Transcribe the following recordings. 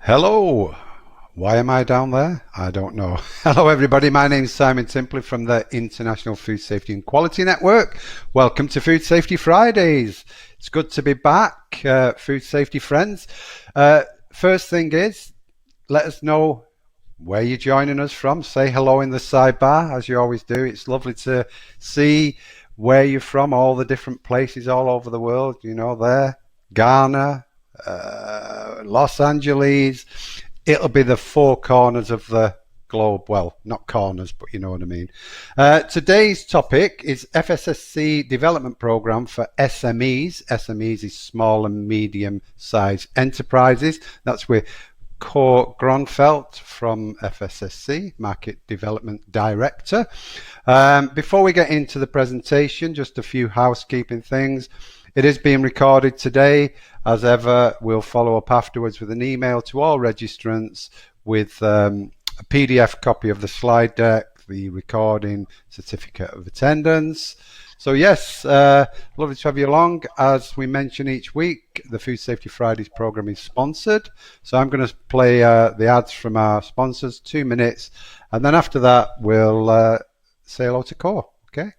Hello. Why am I down there? I don't know. Hello everybody, my name is Simon Timpley from the International Food Safety and Quality Network. Welcome to Food Safety Fridays. It's good to be back, food safety friends. First thing is, let us know where you're joining us from. Say hello in the sidebar, as you always do. It's lovely to see where you're from, all the different places all over the world, you know, there, Ghana, Los Angeles. It'll be the four corners of the globe. Well, not corners, but you know what I mean. Today's topic is FSSC Development Program for SMEs. SMEs is small and medium sized enterprises. That's with Cor Gronfeldt from FSSC, Market Development Director. Before we get into the presentation, just a few housekeeping things. It is being recorded today. As ever, we'll follow up afterwards with an email to all registrants with a PDF copy of the slide deck, the recording, certificate of attendance. So yes, lovely to have you along. As we mention each week, the Food Safety Fridays program is sponsored. So I'm going to play the ads from our sponsors, 2 minutes. And then after that, we'll say hello to Cor, okay?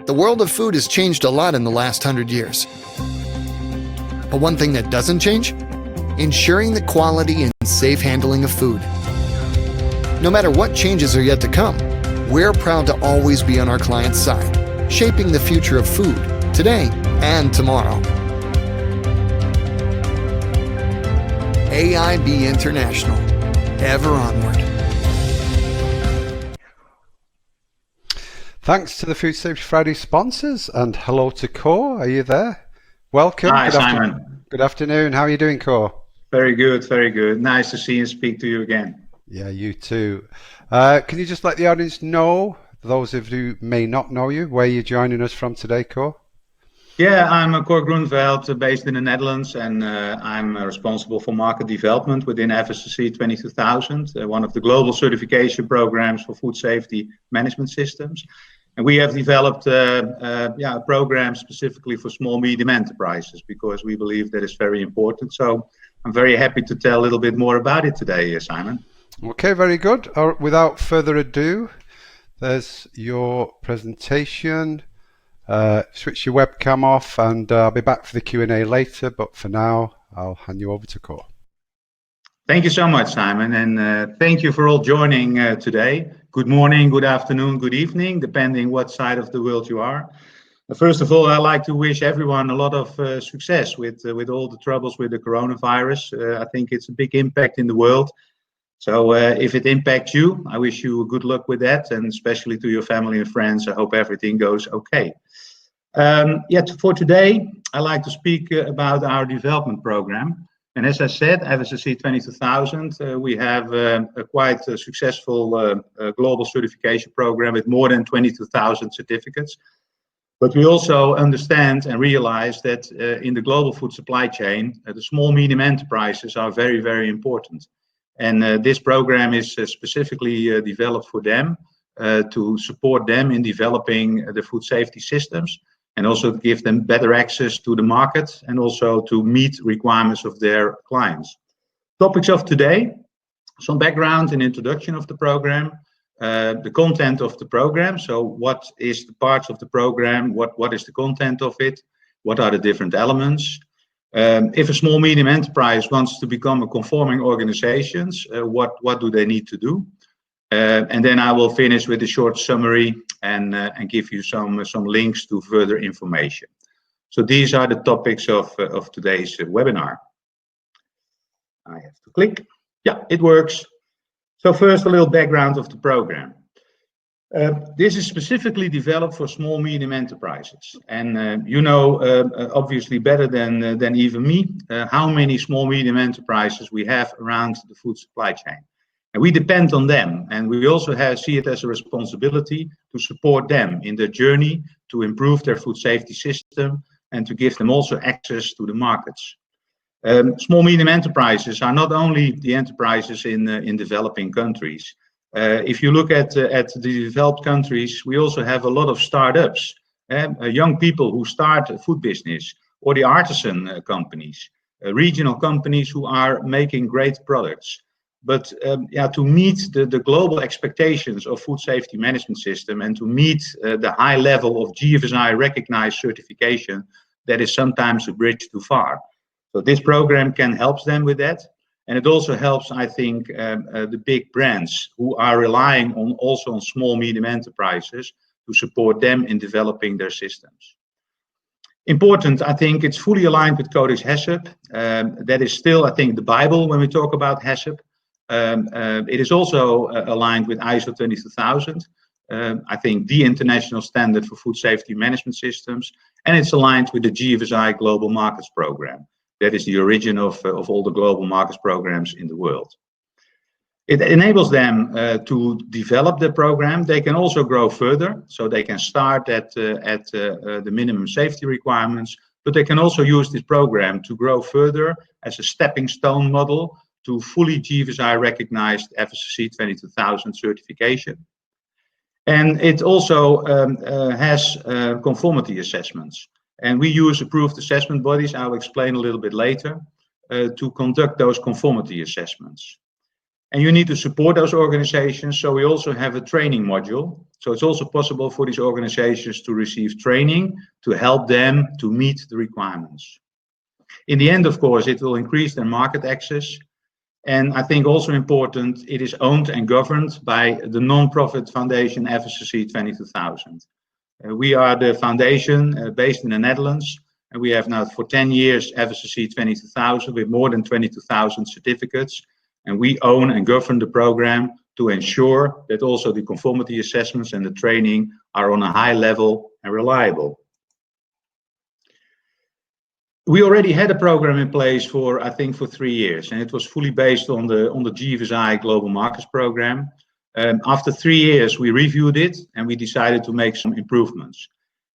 The world of food has changed a lot in the last 100 years. But one thing that doesn't change? Ensuring the quality and safe handling of food. No matter what changes are yet to come, we're proud to always be on our clients' side, shaping the future of food, today and tomorrow. AIB International, ever onward. Thanks to the Food Safety Friday sponsors, and hello to Cor. Are you there? Welcome. Hi, Simon. Good afternoon. How are you doing, Cor? Very good, very good. Nice to see and speak to you again. Yeah, you too. Can you just let the audience know, those of you who may not know you, where you're joining us from today, Cor? Yeah, I'm Cor Groeneveld, based in the Netherlands, and I'm responsible for market development within FSSC 22000, one of the global certification programs for food safety management systems. And we have developed a program specifically for small, medium enterprises because we believe that is very important. So I'm very happy to tell a little bit more about it today, Simon. Okay, very good. Without further ado, there's your presentation. Switch your webcam off, and I'll be back for the Q&A later. But for now, I'll hand you over to Cor. Thank you so much, Simon, and thank you for all joining today. Good morning, good afternoon, good evening, depending what side of the world you are. First of all, I'd like to wish everyone a lot of success with all the troubles with the coronavirus. I think it's a big impact in the world. So if it impacts you, I wish you good luck with that, and especially to your family and friends. I hope everything goes okay. For today, I'd like to speak about our development program. And as I said, FSSC 22000, we have a quite successful global certification program with more than 22,000 certificates. But we also understand and realize that in the global food supply chain, the small medium enterprises are very, very important. And this program is specifically developed for them to support them in developing the food safety systems, and also to give them better access to the market and also to meet requirements of their clients. Topics of today: some background and introduction of the program, the content of the program. So what is the parts of the program? What is the content of it? What are the different elements? If a small medium enterprise wants to become a conforming organization, what do they need to do? And then I will finish with a short summary and give you some links to further information. So these are the topics of today's webinar. I have to click. Yeah, it works. So first, a little background of the program. This is specifically developed for small medium enterprises, and you know obviously better than even me how many small medium enterprises we have around the food supply chain. And we depend on them, and we also see it as a responsibility to support them in their journey to improve their food safety system and to give them also access to the markets. Small medium enterprises are not only the enterprises in developing countries. If you look at the developed countries, we also have a lot of startups, young people who start a food business, or the artisan companies, regional companies who are making great products. But to meet the global expectations of food safety management system and to meet the high level of GFSI recognized certification, that is sometimes a bridge too far. So this program can help them with that. And it also helps, I think, the big brands who are relying also on small medium enterprises to support them in developing their systems. Important, I think it's fully aligned with CODEX HACCP. That is still, I think, the Bible when we talk about HACCP. It is also aligned with ISO 22000, I think the international standard for food safety management systems, and it's aligned with the GFSI Global Markets program. That is the origin of all the global markets programs in the world. It enables them to develop the program. They can also grow further, so they can start at the minimum safety requirements, but they can also use this program to grow further as a stepping stone model to fully GFSI recognized FSSC 22000 certification. And it also has conformity assessments. And we use approved assessment bodies, I'll explain a little bit later, to conduct those conformity assessments. And you need to support those organizations, so we also have a training module. So it's also possible for these organizations to receive training to help them to meet the requirements. In the end, of course, it will increase their market access. And I think also important, it is owned and governed by the non-profit Foundation FSSC 22000. We are the foundation based in the Netherlands, and we have now for 10 years FSSC 22000 with more than 22,000 certificates. And we own and govern the program to ensure that also the conformity assessments and the training are on a high level and reliable. We already had a program in place for, I think, for 3 years, and it was fully based on the GFSI Global Markets program. After 3 years, we reviewed it and we decided to make some improvements.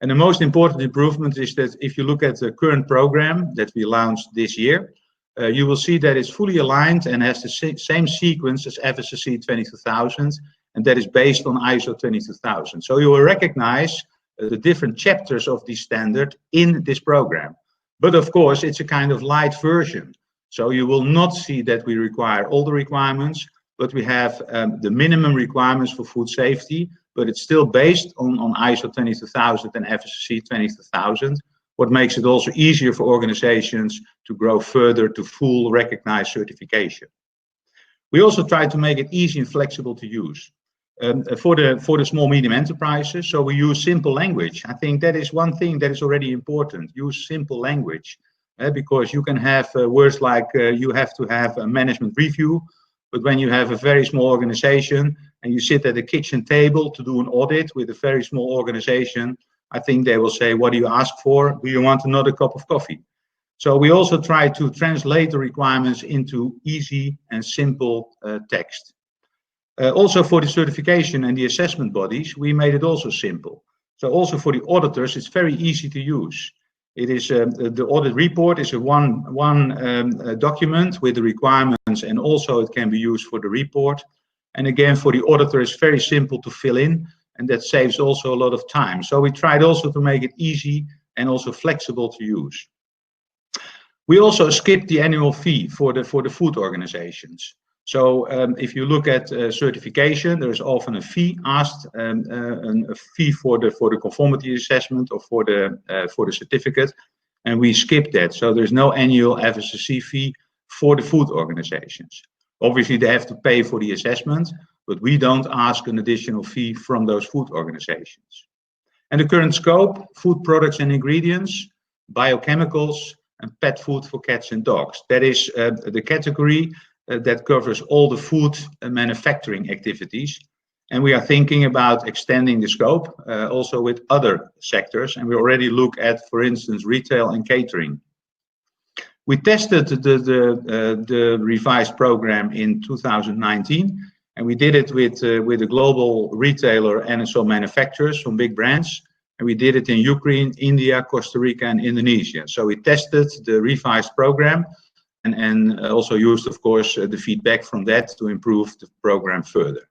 And the most important improvement is that if you look at the current program that we launched this year, you will see that it's fully aligned and has the same sequence as FSSC 22000, and that is based on ISO 22000. So you will recognize the different chapters of the standard in this program. But of course, it's a kind of light version. So you will not see that we require all the requirements, but we have the minimum requirements for food safety, but it's still based on ISO 22000 and FSSC 22000, what makes it also easier for organizations to grow further to full recognized certification. We also try to make it easy and flexible to use. for the small medium enterprises. So we use simple language. I think that is one thing that is already important. Use simple language, because you can have words like you have to have a management review, but when you have a very small organization and you sit at a kitchen table to do an audit with a very small organization, I think they will say, what do you ask for? Do you want another cup of coffee? So we also try to translate the requirements into easy and simple text. Also for the certification and the assessment bodies, we made it also simple. So also for the auditors, it's very easy to use. It is the audit report is a one document with the requirements, and also it can be used for the report. And again, for the auditor, it's very simple to fill in, and that saves also a lot of time. So we tried also to make it easy and also flexible to use. We also skipped the annual fee for the food organizations. So if you look at certification, there is often a fee asked, a fee for the conformity assessment or for the certificate, and we skipped that. So there's no annual FSSC fee for the food organizations. Obviously, they have to pay for the assessment, but we don't ask an additional fee from those food organizations. And the current scope: food products and ingredients, biochemicals, and pet food for cats and dogs. That is the category that covers all the food manufacturing activities. And we are thinking about extending the scope also with other sectors. And we already look at, for instance, retail and catering. We tested the revised program in 2019, and we did it with a global retailer and also manufacturers from big brands. And we did it in Ukraine, India, Costa Rica, and Indonesia. So we tested the revised program, and also used, of course, the feedback from that to improve the program further.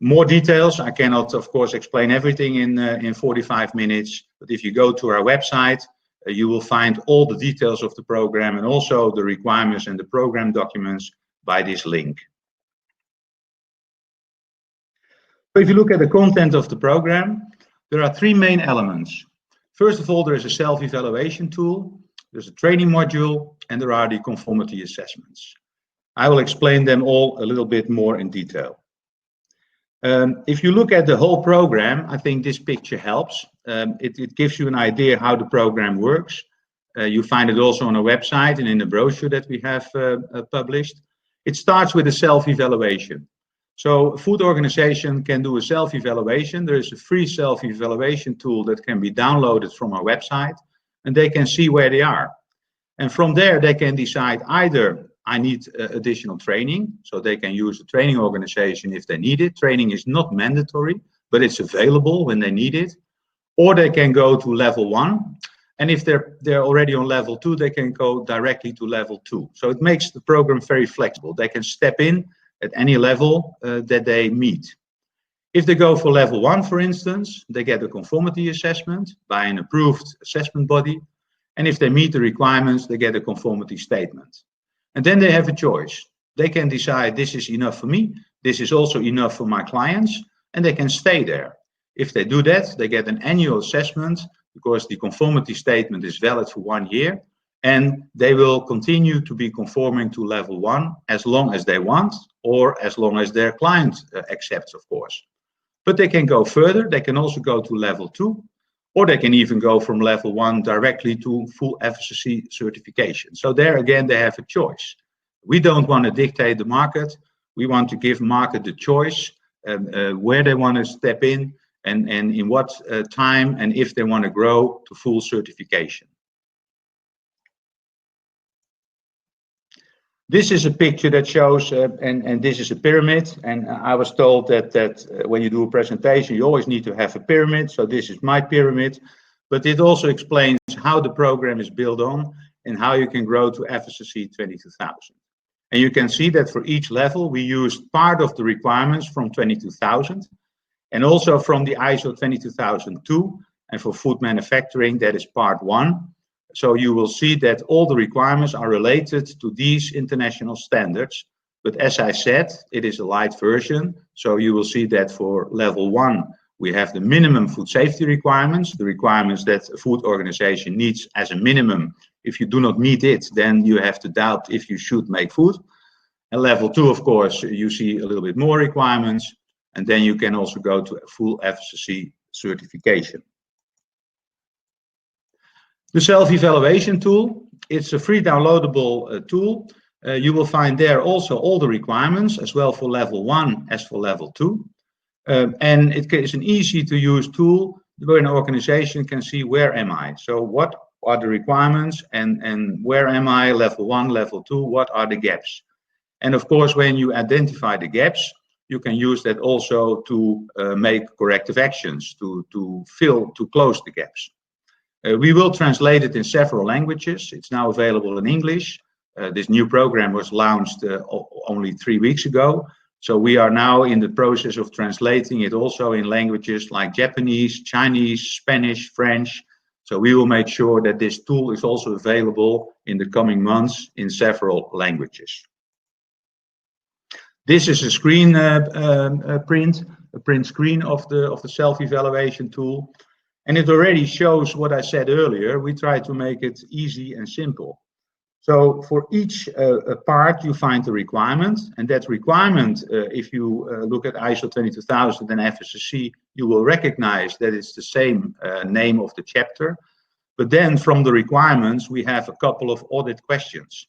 More details, I cannot, of course, explain everything in 45 minutes, but if you go to our website, you will find all the details of the program and also the requirements and the program documents by this link. So if you look at the content of the program, there are three main elements. First of all, there is a self-evaluation tool. There's a training module, and there are the conformity assessments. I will explain them all a little bit more in detail. If you look at the whole program, I think this picture helps. It gives you an idea how the program works. You find it also on our website and in the brochure that we have published. It starts with a self-evaluation. So a food organization can do a self-evaluation. There is a free self-evaluation tool that can be downloaded from our website, and they can see where they are. And from there, they can decide either I need additional training, so they can use the training organization if they need it. Training is not mandatory, but it's available when they need it. Or they can go to level 1. And if they're already on level 2, they can go directly to level 2. So it makes the program very flexible. They can step in at any level that they meet. If they go for level 1, for instance, they get a conformity assessment by an approved assessment body. And if they meet the requirements, they get a conformity statement. And then they have a choice. They can decide this is enough for me, this is also enough for my clients, and they can stay there. If they do that, they get an annual assessment because the conformity statement is valid for 1 year, and they will continue to be conforming to level 1 as long as they want, or as long as their client accepts, of course. But they can go further. They can also go to level 2, or they can even go from level 1 directly to full FSSC certification. So there again, they have a choice. We don't want to dictate the market. We want to give market the choice where they want to step in and in what time, and if they want to grow to full certification. This is a picture that shows, and this is a pyramid, and I was told that when you do a presentation, you always need to have a pyramid, so this is my pyramid, but it also explains how the program is built on and how you can grow to FSSC 22000. And you can see that for each level, we used part of the requirements from 22000, and also from the ISO 22002, and for food manufacturing, that is part 1. So you will see that all the requirements are related to these international standards. But as I said, it is a light version. So you will see that for level 1, we have the minimum food safety requirements, the requirements that a food organization needs as a minimum. If you do not meet it, then you have to doubt if you should make food. And level 2, of course, you see a little bit more requirements. and then you can also go to a full FSSC certification. The self-evaluation tool, it's a free downloadable tool. You will find there also all the requirements as well for level 1 as for level 2. And it is an easy to use tool where an organization can see where am I. So what are the requirements and where am I, level 1, level 2, what are the gaps. And of course, when you identify the gaps, you can use that also to make corrective actions, to close the gaps. We will translate it in several languages. It's now available in English. This new program was launched only 3 weeks ago. So we are now in the process of translating it also in languages like Japanese, Chinese, Spanish, French. So we will make sure that this tool is also available in the coming months in several languages. This is a screen print screen of the self-evaluation tool. And it already shows what I said earlier. We try to make it easy and simple. So for each part, you find the requirement, and that requirement, if you look at ISO 22000 and FSSC, you will recognize that it's the same name of the chapter. But then from the requirements, we have a couple of audit questions.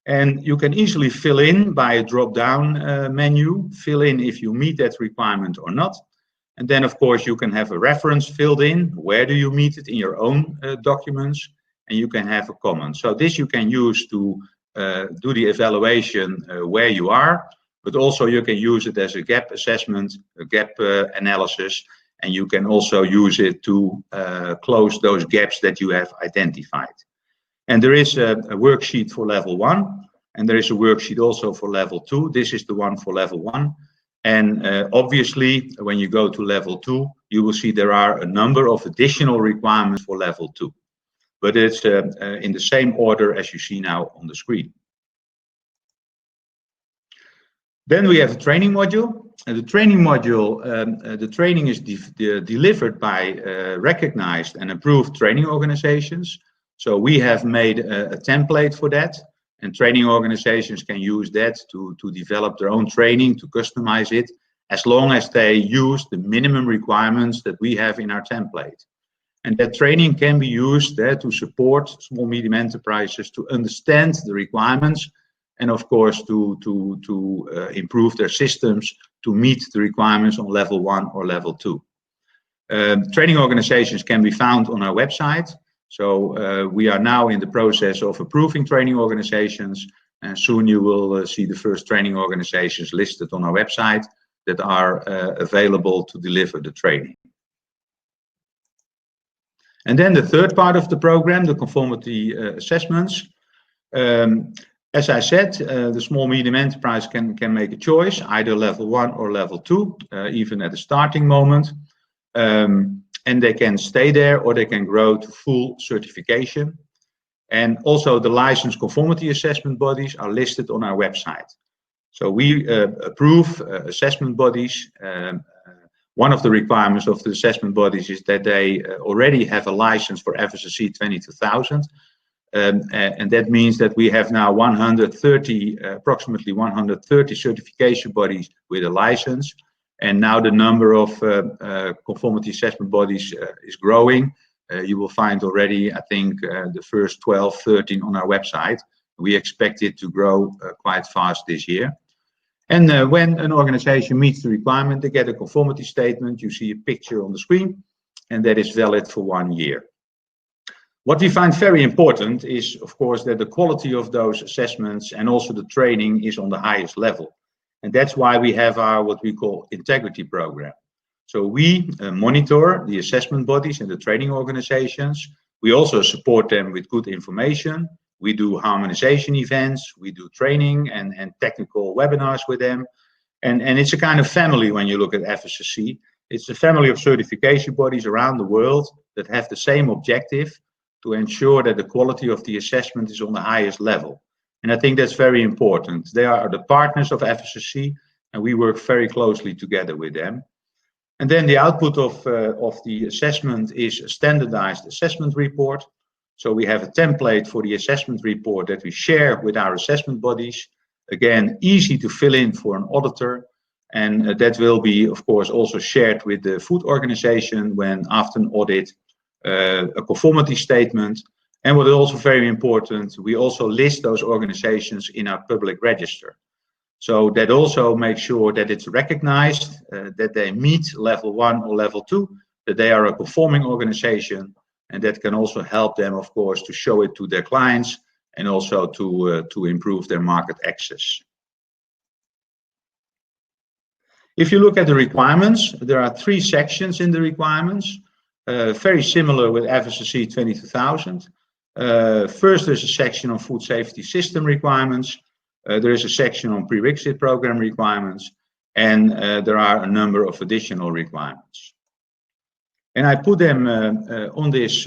And you can easily fill in by a drop-down menu, fill in if you meet that requirement or not. And then, of course, you can have a reference filled in. Where do you meet it in your own documents? And you can have a comment. So this you can use to do the evaluation where you are, but also you can use it as a gap assessment, a gap analysis, and you can also use it to close those gaps that you have identified. And there is a worksheet for level 1, and there is a worksheet also for level 2. This is the one for level 1. And obviously, when you go to level 2, you will see there are a number of additional requirements for level 2. But it's in the same order as you see now on the screen. Then we have a training module. And the training module, the training is delivered by recognized and approved training organizations. So we have made a template for that. And training organizations can use that to develop their own training, to customize it, as long as they use the minimum requirements that we have in our template. And that training can be used to support small, medium enterprises to understand the requirements and, of course, to improve their systems to meet the requirements on level 1 or level 2. Training organizations can be found on our website. So we are now in the process of approving training organizations, and soon you will see the first training organizations listed on our website that are available to deliver the training. And then the third part of the program, the conformity assessments. As I said, the small medium enterprise can make a choice, either level 1 or level 2, even at the starting moment. And they can stay there or they can grow to full certification. And also the licensed conformity assessment bodies are listed on our website. So we approve assessment bodies. One of the requirements of the assessment bodies is that they already have a license for FSSC 22000. And that means that we have now approximately 130 certification bodies with a license. And now the number of conformity assessment bodies is growing. You will find already, I think, the first 12, 13 on our website. We expect it to grow quite fast this year. And when an organization meets the requirement, they get a conformity statement. You see a picture on the screen, and that is valid for 1 year. What we find very important is, of course, that the quality of those assessments and also the training is on the highest level. And that's why we have our what we call integrity program. So we monitor the assessment bodies and the training organizations. We also support them with good information. We do harmonization events, we do training and technical webinars with them. And it's a kind of family when you look at FSSC. It's a family of certification bodies around the world that have the same objective to ensure that the quality of the assessment is on the highest level. And I think that's very important. They are the partners of FSSC, and we work very closely together with them. And then the output of the assessment is a standardized assessment report. So we have a template for the assessment report that we share with our assessment bodies. Again, easy to fill in for an auditor. And that will be, of course, also shared with the food organization when after an audit, a conformity statement. And what is also very important, we also list those organizations in our public register. So that also makes sure that it's recognized that they meet level 1 or level 2, that they are a conforming organization, and that can also help them, of course, to show it to their clients and also to improve their market access. If you look at the requirements, there are 3 sections in the requirements, very similar with FSSC 22000. First, there's a section on food safety system requirements. There is a section on prerequisite program requirements, and there are a number of additional requirements. And I put them on this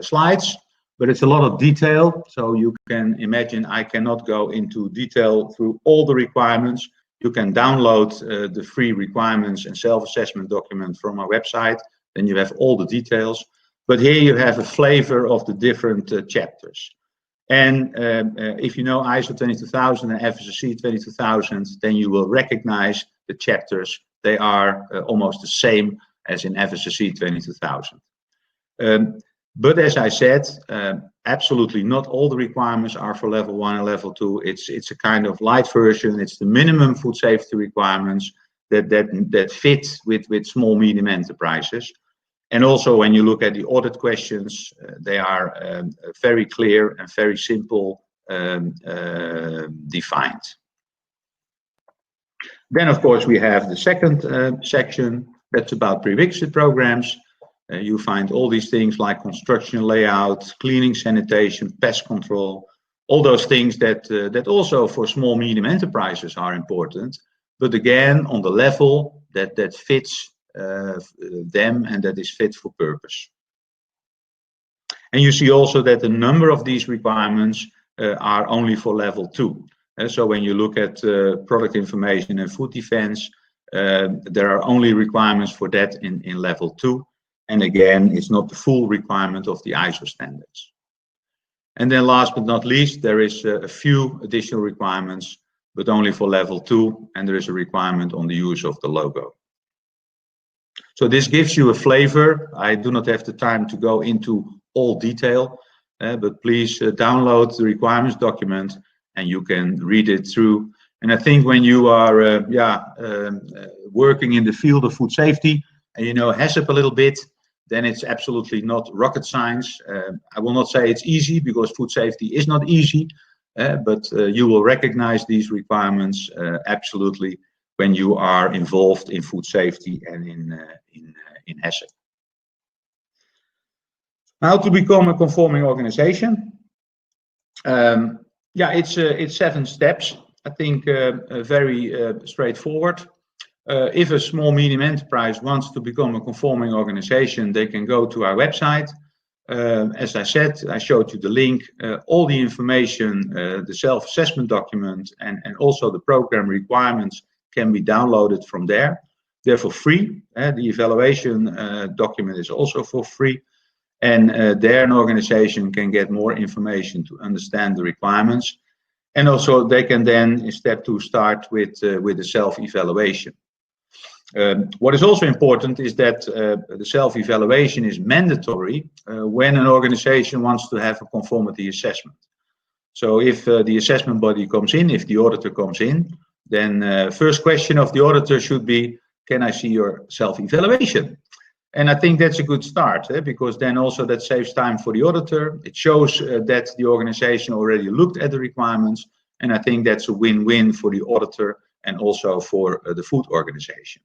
slides, but it's a lot of detail, so you can imagine I cannot go into detail through all the requirements. You can download the free requirements and self-assessment document from our website, then you have all the details. But here you have a flavor of the different chapters. And if you know ISO 22000 and FSSC 22000, then you will recognize the chapters. They are almost the same as in FSSC 22000. But as I said, absolutely not all the requirements are for level 1 and level 2. It's a kind of light version. It's the minimum food safety requirements that fit with small, medium enterprises. And also when you look at the audit questions, they are very clear and very simple defined. Then of course we have the second section that's about prerequisite programs. You find all these things like construction layout, cleaning, sanitation, pest control, all those things that also for small, medium enterprises are important, but again on the level that fits them and that is fit for purpose. And you see also that the number of these requirements are only for level 2. So when you look at product information and food defense, there are only requirements for that in level 2. And again, it's not the full requirement of the ISO standards. And then last but not least, there is a few additional requirements, but only for level 2, and there is a requirement on the use of the logo. So this gives you a flavor. I do not have the time to go into all detail, but please download the requirements document and you can read it through. And I think when you are working in the field of food safety and you know HACCP a little bit, then it's absolutely not rocket science. I will not say it's easy because food safety is not easy, but you will recognize these requirements absolutely when you are involved in food safety and in HACCP. How to become a conforming organization? It's 7 steps. I think very straightforward. If a small medium enterprise wants to become a conforming organization, they can go to our website. As I said, I showed you the link, all the information, the self-assessment document, and also the program requirements can be downloaded from there. They're for free. The evaluation document is also for free. And there an organization can get more information to understand the requirements. And also they can then, in step 2, start with the self-evaluation. What is also important is that the self-evaluation is mandatory when an organization wants to have a conformity assessment. So if the assessment body comes in, if the auditor comes in, then first question of the auditor should be, can I see your self-evaluation? And I think that's a good start, because then also that saves time for the auditor. It shows that the organization already looked at the requirements, and I think that's a win-win for the auditor and also for the food organization.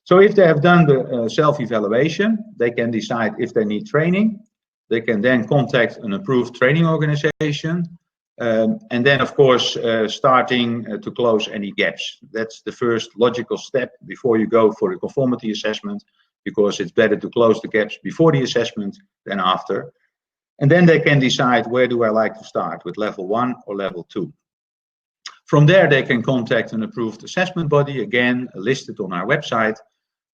So if they have done the self-evaluation, they can decide if they need training. They can then contact an approved training organization. And then, of course, starting to close any gaps. That's the first logical step before you go for the conformity assessment, because it's better to close the gaps before the assessment than after. And then they can decide, where do I like to start, with level 1 or level 2. From there, they can contact an approved assessment body, again, listed on our website,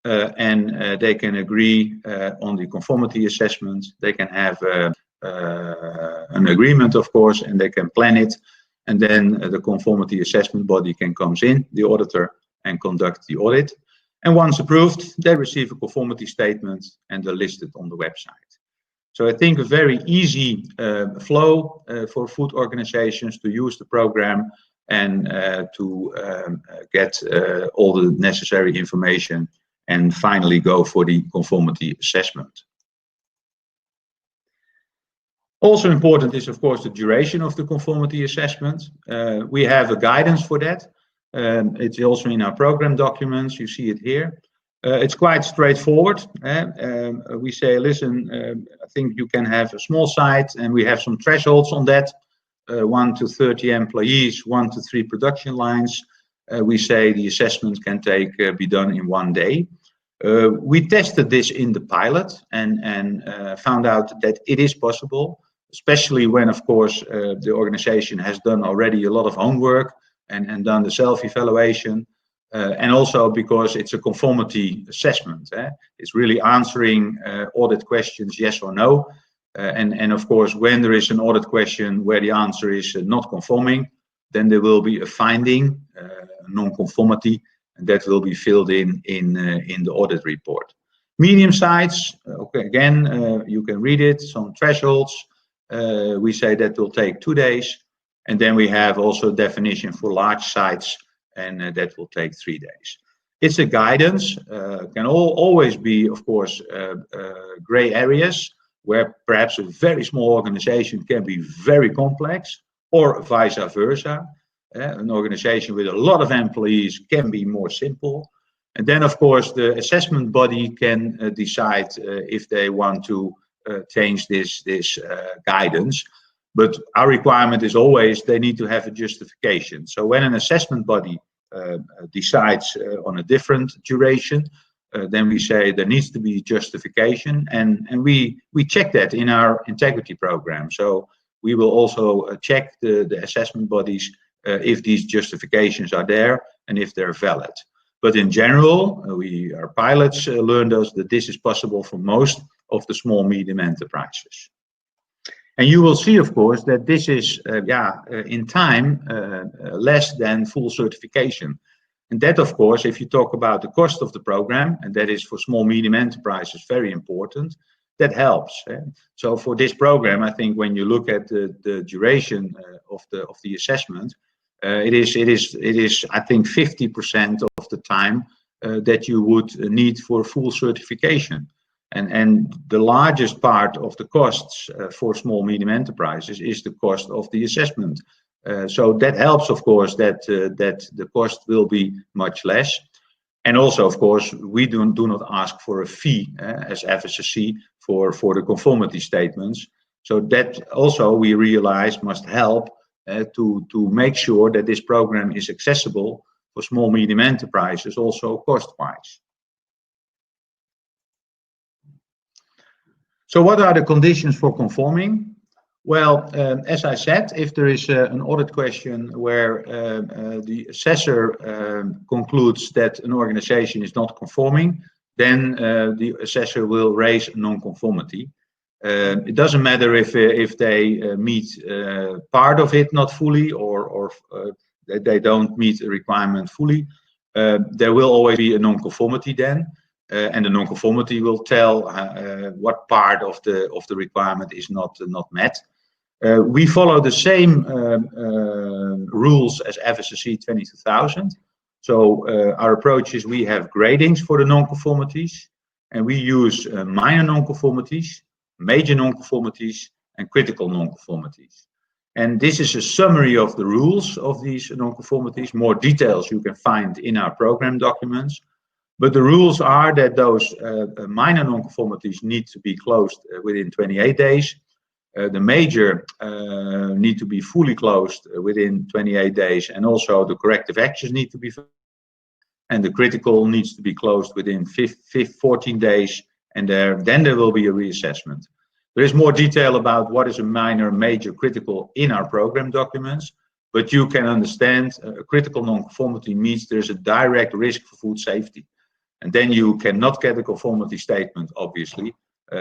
and they can agree on the conformity assessment. They can have an agreement, of course, and they can plan it. and then the conformity assessment body can come in, the auditor, and conduct the audit. And once approved, they receive a conformity statement and they're listed on the website. So I think a very easy flow for food organizations to use the program and to get all the necessary information and finally go for the conformity assessment. Also important is, of course, the duration of the conformity assessment. We have a guidance for that. It's also in our program documents. You see it here. It's quite straightforward. We say, listen, I think you can have a small site, and we have some thresholds on that. 1 to 30 employees, 1 to 3 production lines. We say the assessment can be done in 1 day. We tested this in the pilot and found out that it is possible, especially when, of course, the organization has done already a lot of homework and done the self-evaluation. And also because it's a conformity assessment. It's really answering audit questions, yes or no. And of course, when there is an audit question where the answer is not conforming, then there will be a finding, non-conformity, and that will be filled in the audit report. Medium sites, okay, again, you can read it, some thresholds. We say that will take 2 days. And then we have also a definition for large sites, and that will take 3 days. It's a guidance, can always be, of course, gray areas where perhaps a very small organization can be very complex, or vice versa. An organization with a lot of employees can be more simple. And then, of course, the assessment body can decide if they want to change this guidance. But our requirement is always they need to have a justification. So when an assessment body decides on a different duration, then we say there needs to be justification, and we check that in our integrity program. So we will also check the assessment bodies if these justifications are there and if they're valid. But in general, our pilots learned us that this is possible for most of the small medium enterprises. And you will see, of course, that this is in time less than full certification. And that, of course, if you talk about the cost of the program, and that is for small medium enterprises very important, that helps. So for this program, I think when you look at the duration of the assessment, it is I think 50% of the time that you would need for full certification. And the largest part of the costs for small medium enterprises is the cost of the assessment. So that helps, of course, that the cost will be much less. And also, of course, we do not ask for a fee as FSSC for the conformity statements. So that also we realize must help to make sure that this program is accessible for small medium enterprises, also cost-wise. So what are the conditions for conforming? Well, as I said, if there is an audit question where the assessor concludes that an organization is not conforming, then the assessor will raise non-conformity. It doesn't matter if they meet part of it not fully, or they don't meet a requirement fully. There will always be a non-conformity then. And the non-conformity will tell what part of the requirement is not met. We follow the same rules as FSSC 22000. So our approach is we have gradings for the non-conformities, and we use minor non-conformities, major non-conformities, and critical non-conformities. And this is a summary of the rules of these non-conformities. More details you can find in our program documents. But the rules are that those minor non-conformities need to be closed within 28 days. The major need to be fully closed within 28 days, and also the corrective actions need to be, and the critical needs to be closed within 14 days, and then there will be a reassessment. There is more detail about what is a minor, major, critical in our program documents, but you can understand a critical non-conformity means there's a direct risk for food safety. And then you cannot get a conformity statement, obviously.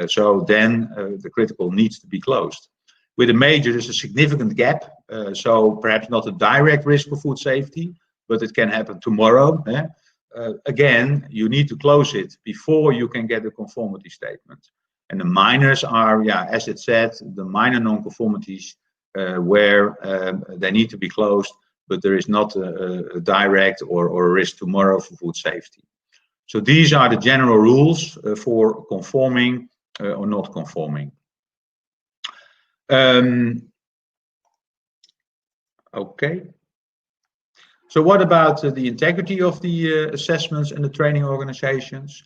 So then the critical needs to be closed. With a major, there's a significant gap, so perhaps not a direct risk for food safety, but it can happen tomorrow. Again, you need to close it before you can get a conformity statement. And the minors are, as it said, the minor non-conformities where they need to be closed, but there is not a direct or a risk tomorrow for food safety. So these are the general rules for conforming or not conforming. Okay. So what about the integrity of the assessments and the training organizations?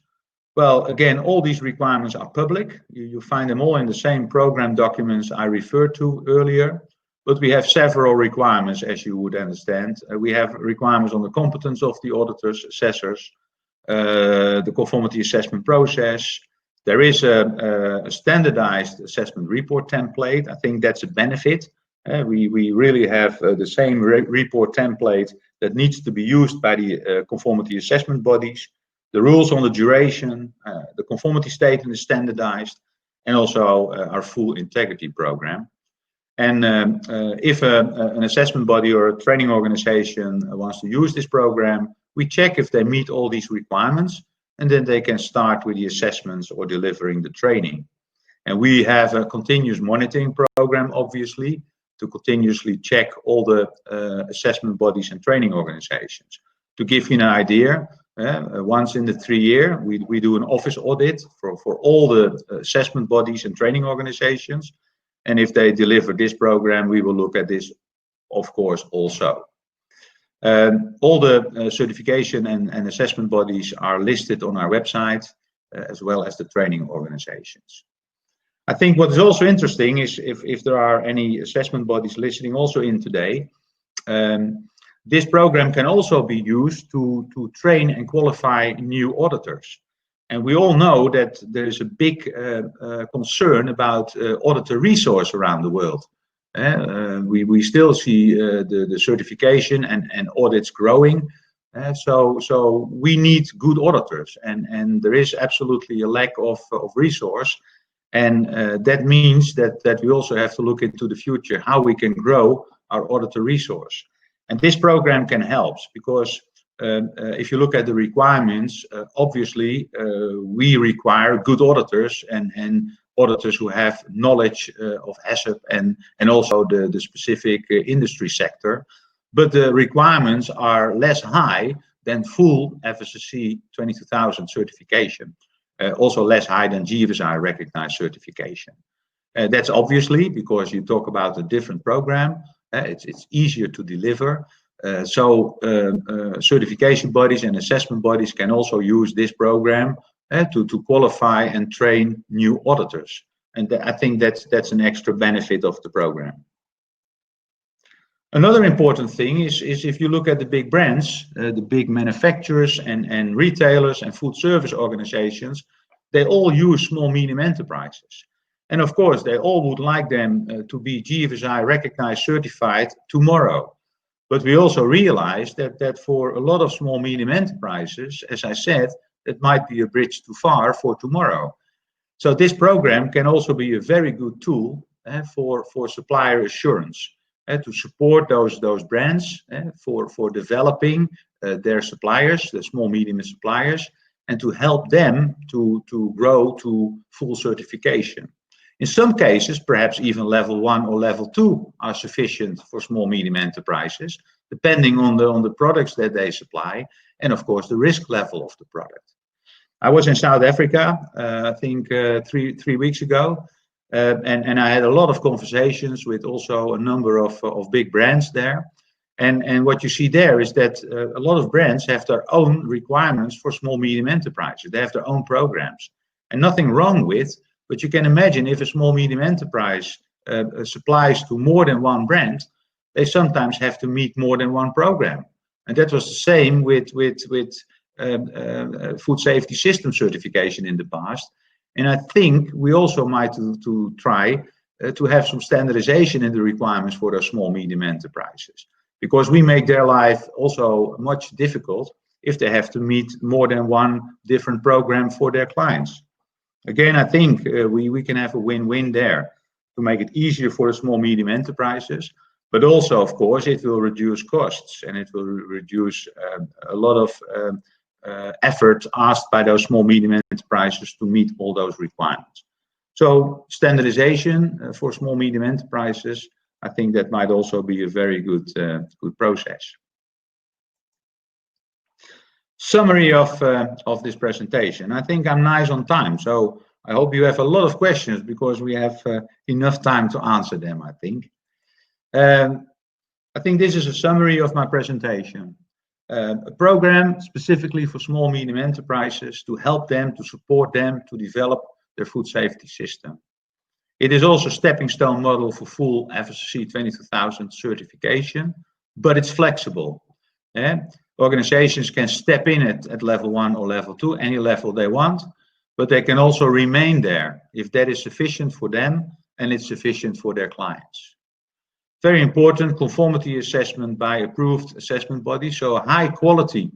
Well, again, all these requirements are public. You find them all in the same program documents I referred to earlier. But we have several requirements, as you would understand. We have requirements on the competence of the auditors, assessors, the conformity assessment process. There is a standardized assessment report template. I think that's a benefit. We really have the same report template that needs to be used by the conformity assessment bodies. The rules on the duration, the conformity statement is standardized, and also our full integrity program. And if an assessment body or a training organization wants to use this program, we check if they meet all these requirements, and then they can start with the assessments or delivering the training. And we have a continuous monitoring program, obviously, to continuously check all the assessment bodies and training organizations. To give you an idea, once in the 3 years, we do an office audit for all the assessment bodies and training organizations. And if they deliver this program, we will look at this, of course, also. All the certification and assessment bodies are listed on our website, as well as the training organizations. I think what is also interesting is if there are any assessment bodies listening also in today, this program can also be used to train and qualify new auditors. And we all know that there is a big concern about auditor resource around the world. We still see the certification and audits growing. So we need good auditors, and there is absolutely a lack of resource. And that means that we also have to look into the future, how we can grow our auditor resource. And this program can help, because if you look at the requirements, obviously we require good auditors and auditors who have knowledge of HACCP and also the specific industry sector. But the requirements are less high than full FSSC 22000 certification. Also less high than GFSI recognized certification. That's obviously because you talk about a different program. It's easier to deliver. So certification bodies and assessment bodies can also use this program to qualify and train new auditors. And I think that's an extra benefit of the program. Another important thing is if you look at the big brands, the big manufacturers and retailers and food service organizations, they all use small medium enterprises. And of course, they all would like them to be GFSI recognized certified tomorrow. But we also realize that for a lot of small medium enterprises, as I said, it might be a bridge too far for tomorrow. So this program can also be a very good tool for supplier assurance. To support those brands for developing their suppliers, the small medium suppliers, and to help them to grow to full certification. In some cases, perhaps even level 1 or level 2 are sufficient for small medium enterprises, depending on the products that they supply, and of course the risk level of the product. I was in South Africa, I think 3 weeks ago. And I had a lot of conversations with also a number of big brands there. And what you see there is that a lot of brands have their own requirements for small medium enterprises. They have their own programs, and nothing wrong with, but you can imagine if a small medium enterprise supplies to more than one brand, they sometimes have to meet more than one program. And that was the same with food safety system certification in the past. And I think we also might to try to have some standardization in the requirements for those small medium enterprises, because we make their life also much difficult if they have to meet more than one different program for their clients. Again, I think we can have a win-win there. to make it easier for the small medium enterprises. But also, of course, it will reduce costs, and it will reduce a lot of effort asked by those small medium enterprises to meet all those requirements. So standardization for small medium enterprises, I think that might also be a very good process. Summary of this presentation. I think I'm nice on time, so I hope you have a lot of questions, because we have enough time to answer them, I think. I think this is a summary of my presentation. A program specifically for small medium enterprises to help them, to support them to develop their food safety system. It is also a stepping stone model for full FSSC 22000 certification, but it's flexible. Organizations can step in at level 1 or level 2, any level they want, but they can also remain there if that is sufficient for them and it's sufficient for their clients. Very important, conformity assessment by approved assessment bodies, so a high quality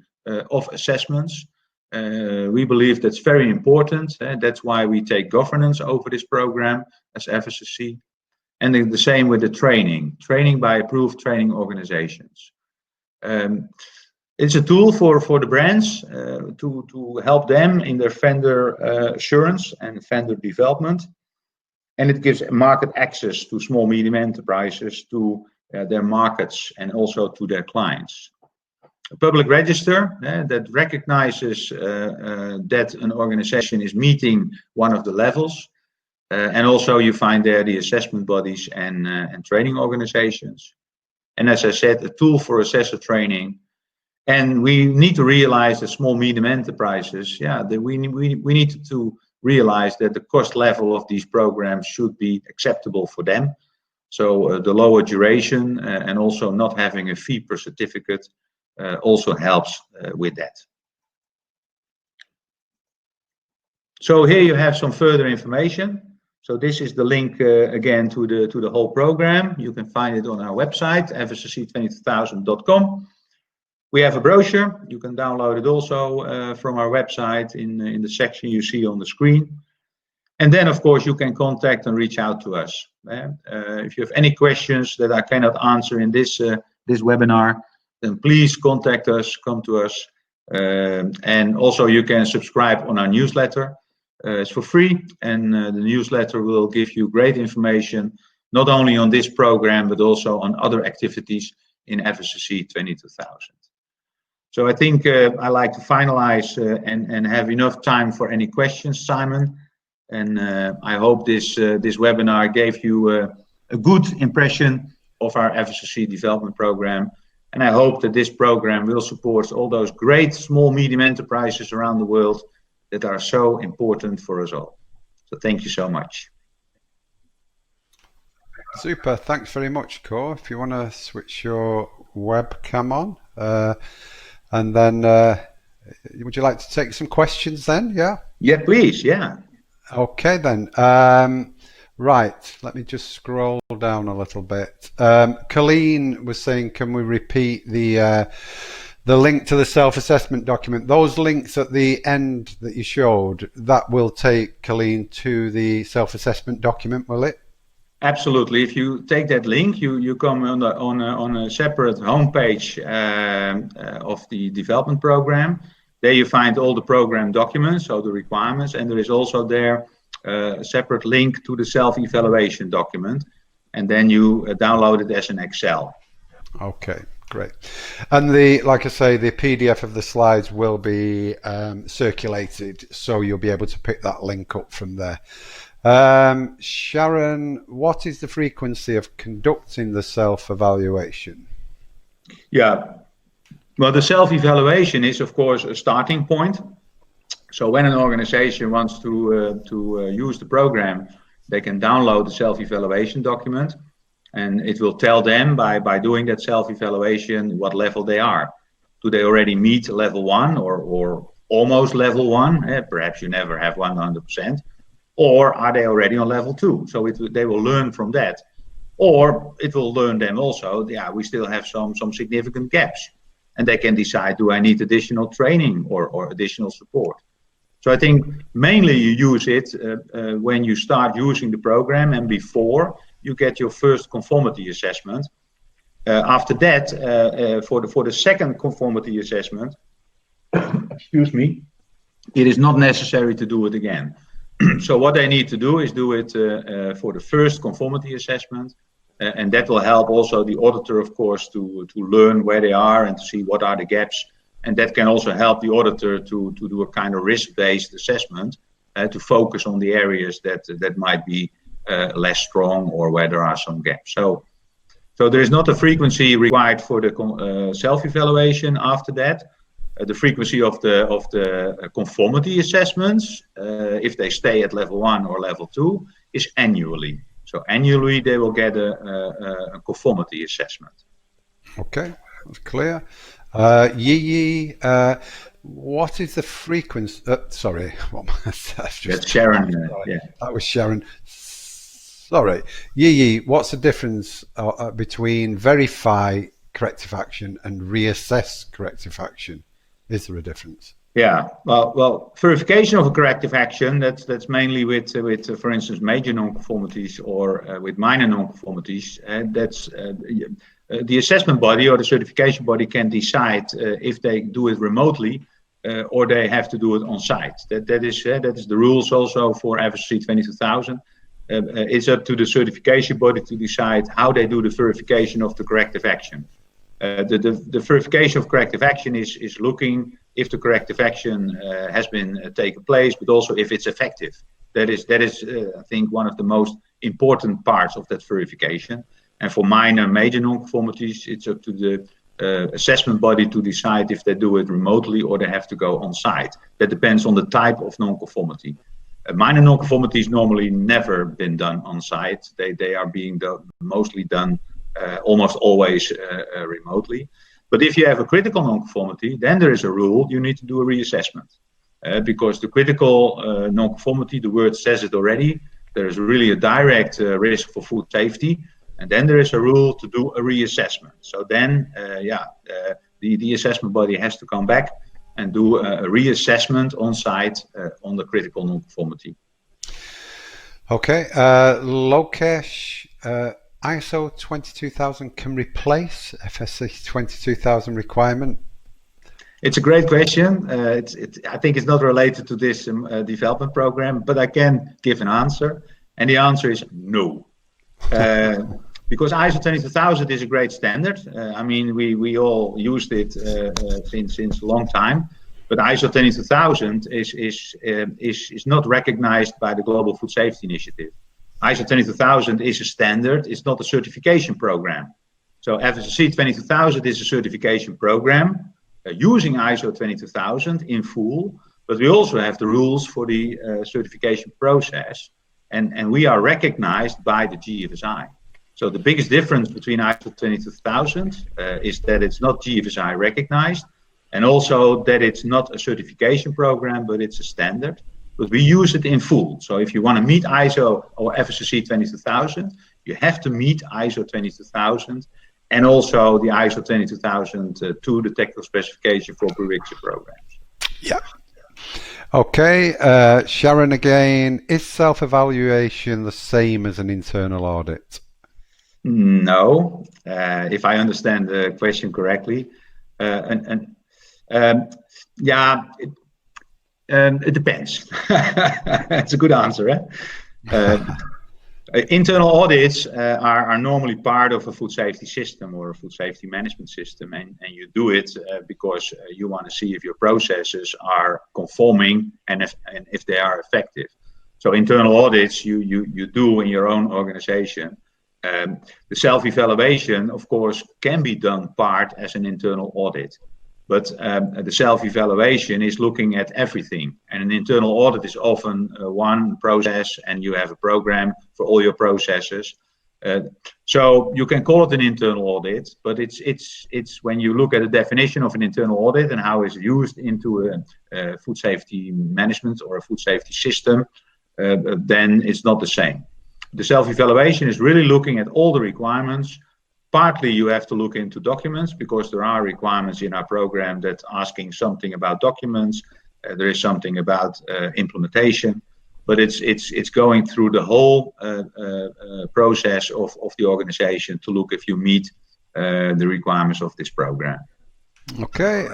of assessments. We believe that's very important. That's why we take governance over this program as FSSC. And the same with the training by approved training organizations. It's a tool for the brands to help them in their vendor assurance and vendor development. And it gives market access to small medium enterprises, to their markets, and also to their clients. A public register that recognizes that an organization is meeting one of the levels. And also you find there the assessment bodies and training organizations. And as I said, a tool for assessor training. And we need to realize that small medium enterprises, we need to realize that the cost level of these programs should be acceptable for them. So the lower duration and also not having a fee per certificate also helps with that. So here you have some further information. So this is the link again to the whole program. You can find it on our website, fssc22000.com. We have a brochure. You can download it also from our website in the section you see on the screen. And then, of course, you can contact and reach out to us. If you have any questions that I cannot answer in this webinar, then please contact us, come to us. And also you can subscribe on our newsletter. It's for free, and the newsletter will give you great information, not only on this program, but also on other activities in FSSC 22000. So I think I like to finalize and have enough time for any questions, Simon. And I hope this webinar gave you a good impression of our FSSC development program. And I hope that this program will support all those great small medium enterprises around the world that are so important for us all. So thank you so much. Super, thanks very much, Cor. If you want to switch your webcam on, and then would you like to take some questions then? Yeah? Yeah, please, yeah. Okay then. Right, let me just scroll down a little bit. Colleen was saying, can we repeat the link to the self-assessment document? Those links at the end that you showed, that will take Colleen to the self-assessment document, will it? Absolutely. If you take that link, you come on a separate homepage of the development program. There you find all the program documents, so the requirements, and there is also there a separate link to the self-evaluation document, and then you download it as an Excel. Okay, great. And like I say, the PDF of the slides will be circulated, so you'll be able to pick that link up from there. Sharon, what is the frequency of conducting the self-evaluation? Yeah, well, the self-evaluation is, of course, a starting point. So when an organization wants to use the program, they can download the self-evaluation document, and it will tell them by doing that self-evaluation what level they are. Do they already meet level 1 or almost level 1? Perhaps you never have 100%. Or are they already on level 2? So they will learn from that. Or it will learn them also, we still have some significant gaps. And they can decide, do I need additional training or additional support? So I think mainly you use it when you start using the program and before you get your first conformity assessment. After that, for the second conformity assessment, excuse me, it is not necessary to do it again. So what they need to do is do it for the first conformity assessment, and that will help also the auditor, of course, to learn where they are and to see what are the gaps. And that can also help the auditor to do a kind of risk-based assessment, to focus on the areas that might be less strong or where there are some gaps. So there is not a frequency required for the self-evaluation after that. The frequency of the conformity assessments, if they stay at level 1 or level 2, is annually. So annually they will get a conformity assessment. Okay, that's clear. Yi, what is the frequency? Sorry, That's Sharon. Yeah, that was Sharon. Sorry, Yi, what's the difference between verify corrective action and reassess corrective action? Is there a difference? Yeah, well, verification of a corrective action, that's mainly with for instance, major non-conformities or with minor non-conformities. That's the assessment body or the certification body can decide if they do it remotely or they have to do it on site. That is the rules also for FSSC 22000. It's up to the certification body to decide how they do the verification of the corrective action. The verification of corrective action is looking if the corrective action has been taken place, but also if it's effective. That is I think one of the most important parts of that verification. And for minor major non-conformities, it's up to the assessment body to decide if they do it remotely or they have to go on site. That depends on the type of non-conformity. Minor non-conformities normally never been done on site. They are being mostly done almost always remotely. But if you have a critical non-conformity, then there is a rule, you need to do a reassessment. Because the critical non-conformity, the word says it already, there is really a direct risk for food safety. And then there is a rule to do a reassessment. So then, the assessment body has to come back and do a reassessment on site on the critical non-conformity. Okay, Lokesh, ISO 22000 can replace FSSC 22000 requirement? It's a great question. I think it's not related to this development program, but I can give an answer. And the answer is no. Because ISO 22000 is a great standard. I mean, we all used it since a long time. But ISO 22000 is not recognized by the Global Food Safety Initiative. ISO 22000 is a standard. It's not a certification program. So FSSC 22000 is a certification program using ISO 22000 in full. But we also have the rules for the certification process. And we are recognized by the GFSI. So the biggest difference between ISO 22000 is that it's not GFSI recognized, and also that it's not a certification program, but it's a standard. But we use it in full. So if you want to meet ISO or FSSC 22000, you have to meet ISO 22000 and also the ISO 22002, the technical specification for prerequisite programs. Yeah. Okay, Sharon again, is self-evaluation the same as an internal audit? No, if I understand the question correctly. It depends. It's a good answer. Internal audits are normally part of a food safety system or a food safety management system, and you do it because you want to see if your processes are conforming and if they are effective. So internal audits you do in your own organization. The self-evaluation, of course, can be done part as an internal audit. But the self-evaluation is looking at everything. And an internal audit is often one process, and you have a program for all your processes. So you can call it an internal audit, but it's when you look at the definition of an internal audit and how it's used into a food safety management or a food safety system, then it's not the same. The self-evaluation is really looking at all the requirements. Partly you have to look into documents because there are requirements in our program that asking something about documents. There is something about implementation, but it's going through the whole process of the organization to look if you meet the requirements of this program. Okay,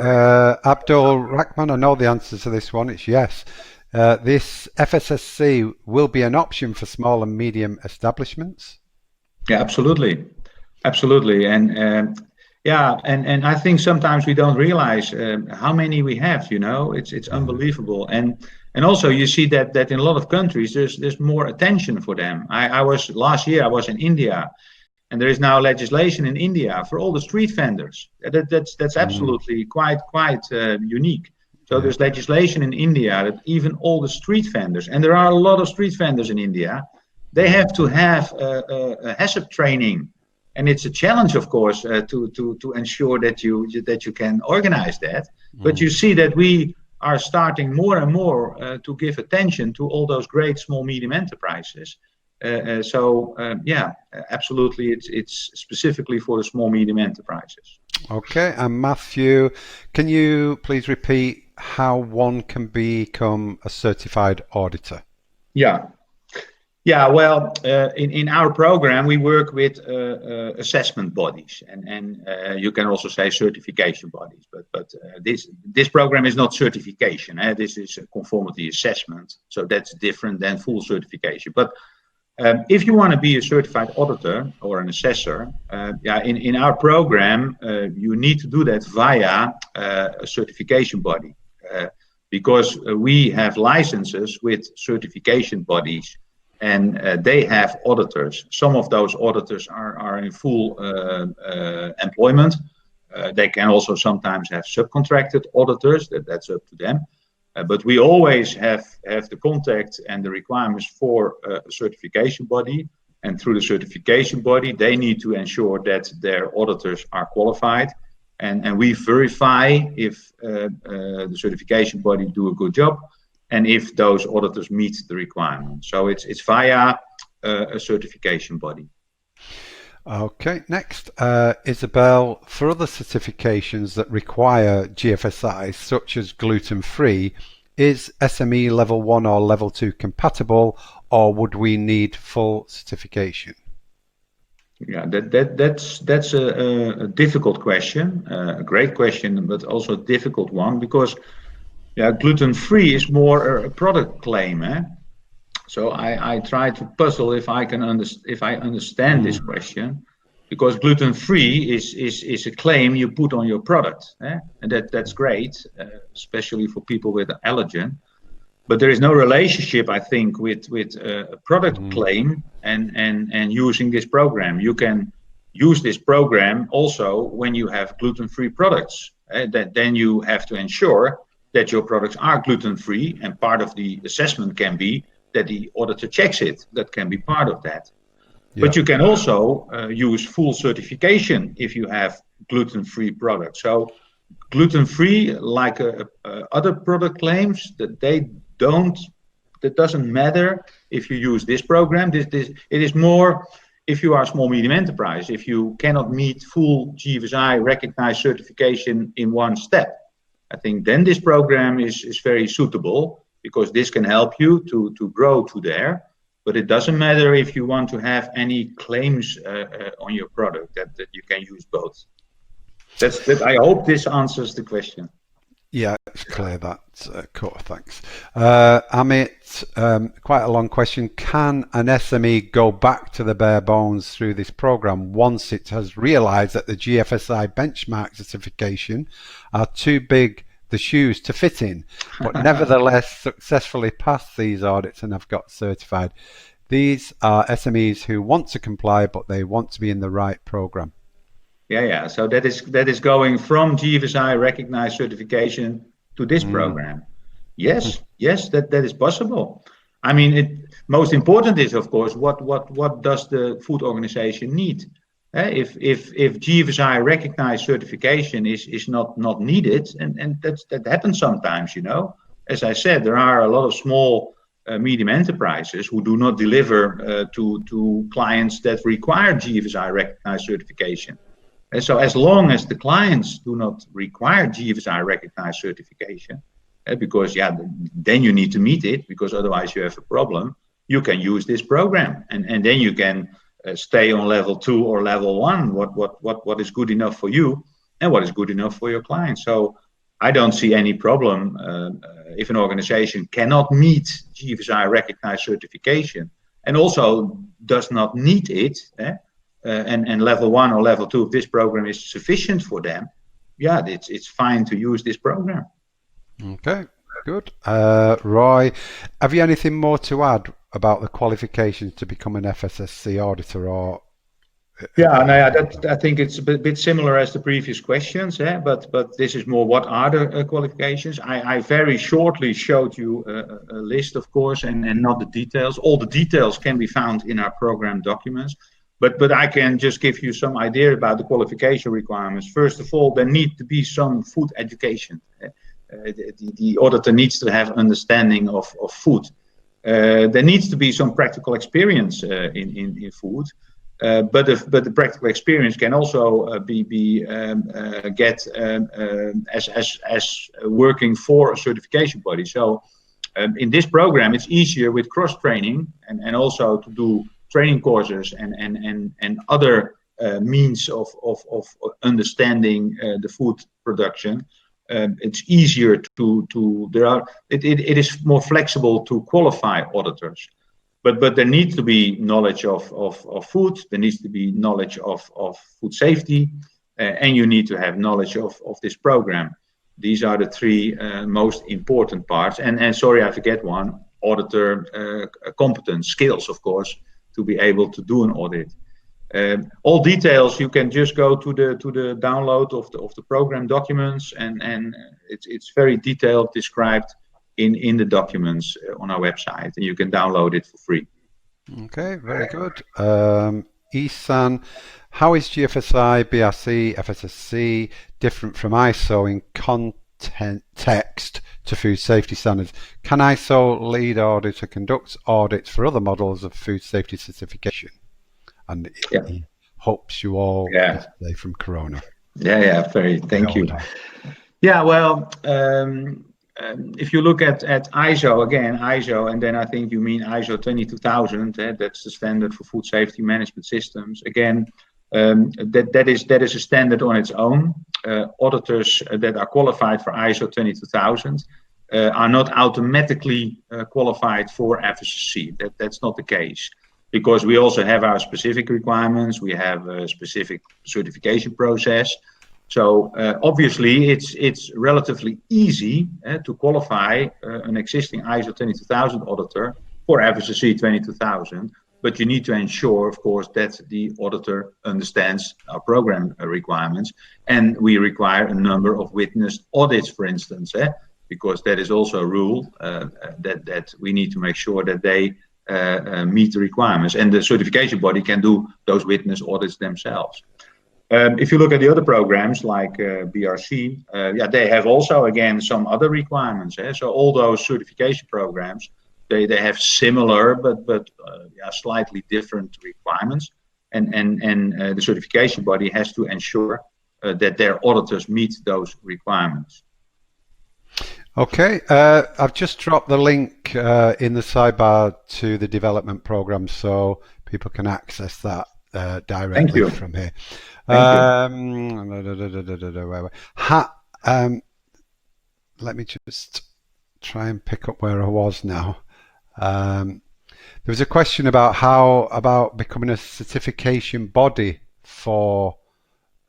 Abdul Rahman, I know the answer to this one. It's yes. This FSSC will be an option for small and medium establishments. Yeah, absolutely, and I think sometimes we don't realize how many we have. It's unbelievable, and also you see that in a lot of countries there's more attention for them. Last year I was in India, and there is now legislation in India for all the street vendors. That's absolutely quite unique. So there's legislation in India that even all the street vendors, and there are a lot of street vendors in India, they have to have a HACCP training, and it's a challenge, of course, to ensure that you can organize that. But you see that we are starting more and more to give attention to all those great small medium enterprises. Absolutely, it's specifically for the small medium enterprises. Okay, and Matthew, can you please repeat how one can become a certified auditor? Well, in our program we work with assessment bodies, and you can also say certification bodies, but this program is not certification. This is a conformity assessment, so that's different than full certification. But if you want to be a certified auditor or an assessor, in our program, you need to do that via a certification body, because we have licenses with certification bodies, and they have auditors. Some of those auditors are in full employment. They can also sometimes have subcontracted auditors. That's up to them. But we always have the contact and the requirements for a certification body, and through the certification body they need to ensure that their auditors are qualified, and we verify if the certification body do a good job and if those auditors meet the requirements. So it's via a certification body. Okay, next, Isabel, for other certifications that require GFSI, such as gluten-free, is SME level 1 or level 2 compatible, or would we need full certification? Yeah, that's a difficult question, a great question, but also a difficult one, because gluten-free is more a product claim. So I try to puzzle if I understand this question, because gluten-free is a claim you put on your product, and that's great, especially for people with allergen. But there is no relationship, I think, with a product claim and using this program. You can use this program also when you have gluten-free products. Then you have to ensure that your products are gluten-free, and part of the assessment can be that the auditor checks it. That can be part of that. Yeah. But you can also use full certification if you have gluten-free products. So gluten-free, like other product claims, that doesn't matter if you use this program. It is more if you are a small medium enterprise, if you cannot meet full GFSI recognized certification in one step. I think then this program is very suitable, because this can help you to grow to there. But it doesn't matter if you want to have any claims on your product, that you can use both. I hope this answers the question. Yeah, it's clear that, cool, thanks. Amit, quite a long question. Can an SME go back to the bare bones through this program once it has realized that the GFSI benchmark certification are too big the shoes to fit in, but nevertheless successfully passed these audits and have got certified? These are SMEs who want to comply, but they want to be in the right program. Yeah. So that is going from GFSI recognized certification to this program. Yes, that is possible. I mean, most important is, of course, what does the food organization need? If GFSI recognized certification is not needed, and that happens sometimes, As I said, there are a lot of small medium enterprises who do not deliver to clients that require GFSI recognized certification. And so as long as the clients do not require GFSI recognized certification, because then you need to meet it, because otherwise you have a problem. You can use this program, and then you can stay on level 2 or level 1. What is good enough for you, and what is good enough for your client. So I don't see any problem if an organization cannot meet GFSI recognized certification and also does not need it, and level 1 or level 2 of this program is sufficient for them. Yeah, it's fine to use this program. Okay, good. Roy, have you anything more to add about the qualifications to become an FSSC auditor? Or I think it's a bit similar as the previous questions, but this is more what are the qualifications. I very shortly showed you a list, of course, and not the details. All the details can be found in our program documents, but I can just give you some idea about the qualification requirements. First of all, there need to be some food education. The auditor needs to have understanding of food. There needs to be some practical experience in food. But the practical experience can also get as working for a certification body. So in this program, it's easier with cross training and also to do training courses and other means of understanding the food production. It's easier it is more flexible to qualify auditors. But there needs to be knowledge of food, there needs to be knowledge of food safety, and you need to have knowledge of this program. These are the 3 most important parts. And sorry, I forget one, auditor competence, skills, of course, to be able to do an audit. All details, you can just go to the download of the program documents, and it's very detailed, described in the documents on our website, and you can download it for free. Okay, very good. Isan, how is GFSI, BRC, FSSC different from ISO in context to food safety standards? Can ISO lead auditor conduct audits for other models of food safety certification? And he hopes you all stay safe from Corona. Thank you. Yeah, well, if you look at ISO, again, ISO, and then I think you mean ISO 22000, that's the standard for food safety management systems. Again, that is a standard on its own. Auditors that are qualified for ISO 22000 are not automatically qualified for FSSC. That's not the case, because we also have our specific requirements. We have a specific certification process. So obviously, it's relatively easy to qualify an existing ISO 22000 auditor for FSSC 22000, but you need to ensure, of course, that the auditor understands our program requirements, and we require a number of witnessed audits, for instance, because that is also a rule that we need to make sure that they meet the requirements, and the certification body can do those witness audits themselves. If you look at the other programs like BRC, they have also, again, some other requirements. So all those certification programs, they have similar but slightly different requirements, and the certification body has to ensure that their auditors meet those requirements. Okay, I've just dropped the link in the sidebar to the development program, so people can access that directly from here. Let me just try and pick up where I was now. There was a question about becoming a certification body for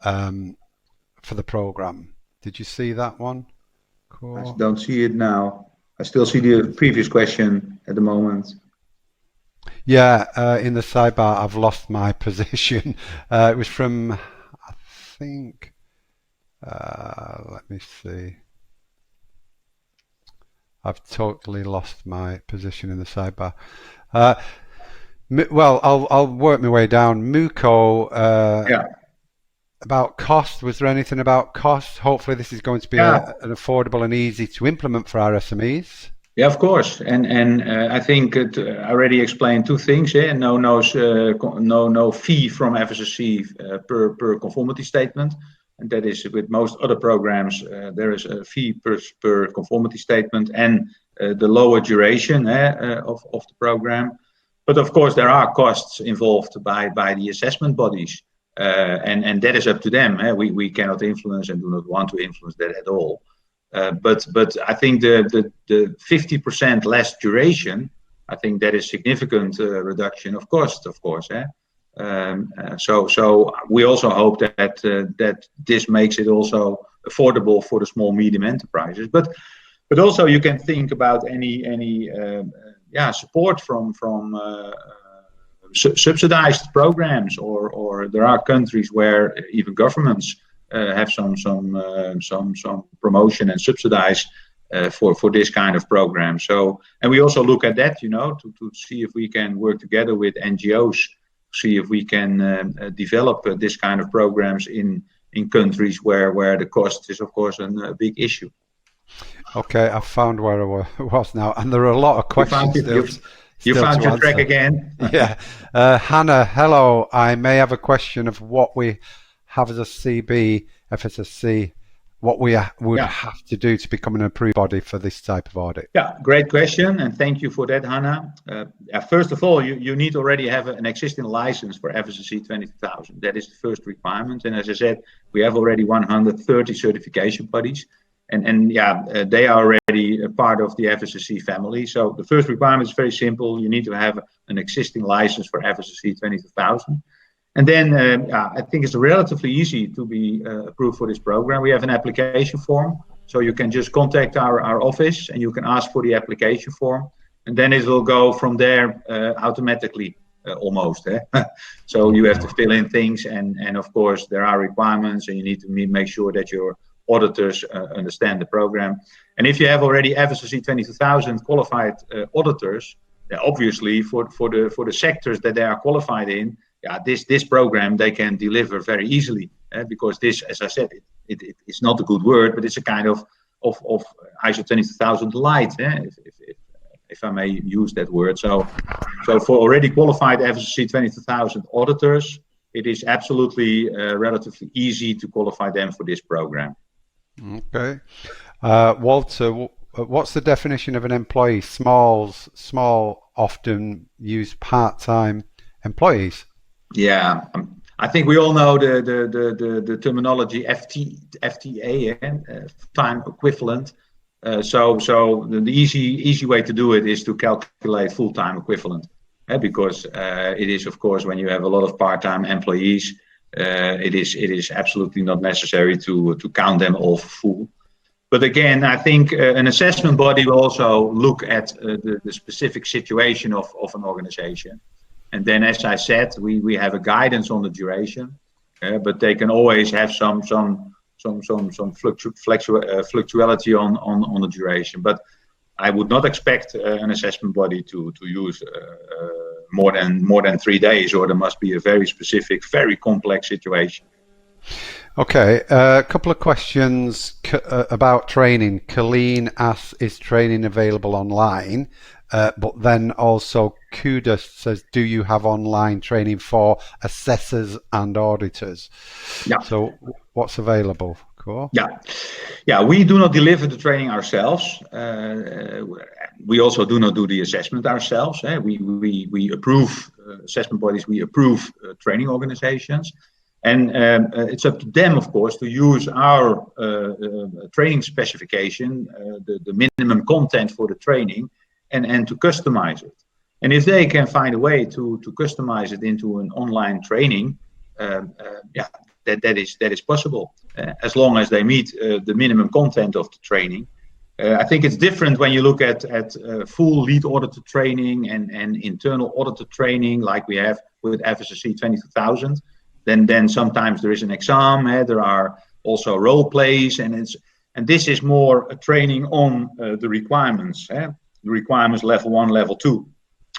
the program. Did you see that one? Cool. I don't see it now. I still see the previous question at the moment. Yeah, in the sidebar, I've lost my position. It was from, I think, let me see. I've totally lost my position in the sidebar. Well, I'll work my way down. Muko, about cost. Was there anything about cost? Hopefully this is going to be an affordable and easy to implement for our SMEs. Yeah, of course, and I think I already explained 2 things. No fee from FSSC per conformity statement. And that is with most other programs, there is a fee per conformity statement and the lower duration of the program. But of course, there are costs involved by the assessment bodies, and that is up to them. We cannot influence and do not want to influence that at all. But I think the 50% less duration, I think that is significant reduction of cost, of course. So we also hope that this makes it also affordable for the small medium enterprises. But also you can think about any support from subsidized programs, or there are countries where even governments have some promotion and subsidize for this kind of program. So, and we also look at that, to see if we can work together with NGOs, see if we can develop this kind of programs in countries where the cost is, of course, a big issue. Okay, I found where I was now, and there are a lot of questions. You found your track again. Yeah. Hannah, hello. I may have a question of what we have as a CB, FSSC, what we would have to do to become an approved body for this type of audit. Yeah, great question, and thank you for that, Hannah. First of all, you need already have an existing license for FSSC 22000. That is the first requirement, and as I said, we have already 130 certification bodies, and they are already a part of the FSSC family. So the first requirement is very simple. You need to have an existing license for FSSC 22000. And then I think it's relatively easy to be approved for this program. We have an application form, so you can just contact our office and you can ask for the application form, and then it will go from there automatically, almost. So you have to fill in things, and of course there are requirements, and you need to make sure that your auditors understand the program. And if you have already FSSC 22000 qualified auditors, obviously for the sectors that they are qualified in, this program they can deliver very easily, because this, as I said, it's not a good word, but it's a kind of ISO 22000 light, if I may use that word. So for already qualified FSSC 22000 auditors, it is absolutely relatively easy to qualify them for this program. Okay, Walter, what's the definition of an employee? Small, often used part-time employees. Yeah, I think we all know the terminology FTA, time equivalent. So the easy way to do it is to calculate full-time equivalent, because it is, of course, when you have a lot of part-time employees, it is absolutely not necessary to count them all for full. But again, I think an assessment body will also look at the specific situation of an organization. And then, as I said, we have a guidance on the duration, but they can always have some fluctuality on the duration. But I would not expect an assessment body to use more than 3 days, or there must be a very specific, very complex situation. Okay, a couple of questions about training. Colleen asks, is training available online? But then also CODEX says, do you have online training for assessors and auditors? Yeah. So what's available? Cool. Yeah, we do not deliver the training ourselves. We also do not do the assessment ourselves. We approve assessment bodies, we approve training organizations. And it's up to them, of course, to use our training specification, the minimum content for the training, and to customize it. And if they can find a way to customize it into an online training, that is possible, as long as they meet the minimum content of the training. I think it's different when you look at full lead auditor training and internal auditor training, like we have with FSSC 22000. Then sometimes there is an exam. There are also role plays, and this is more a training on the requirements. The requirements level 1, level 2,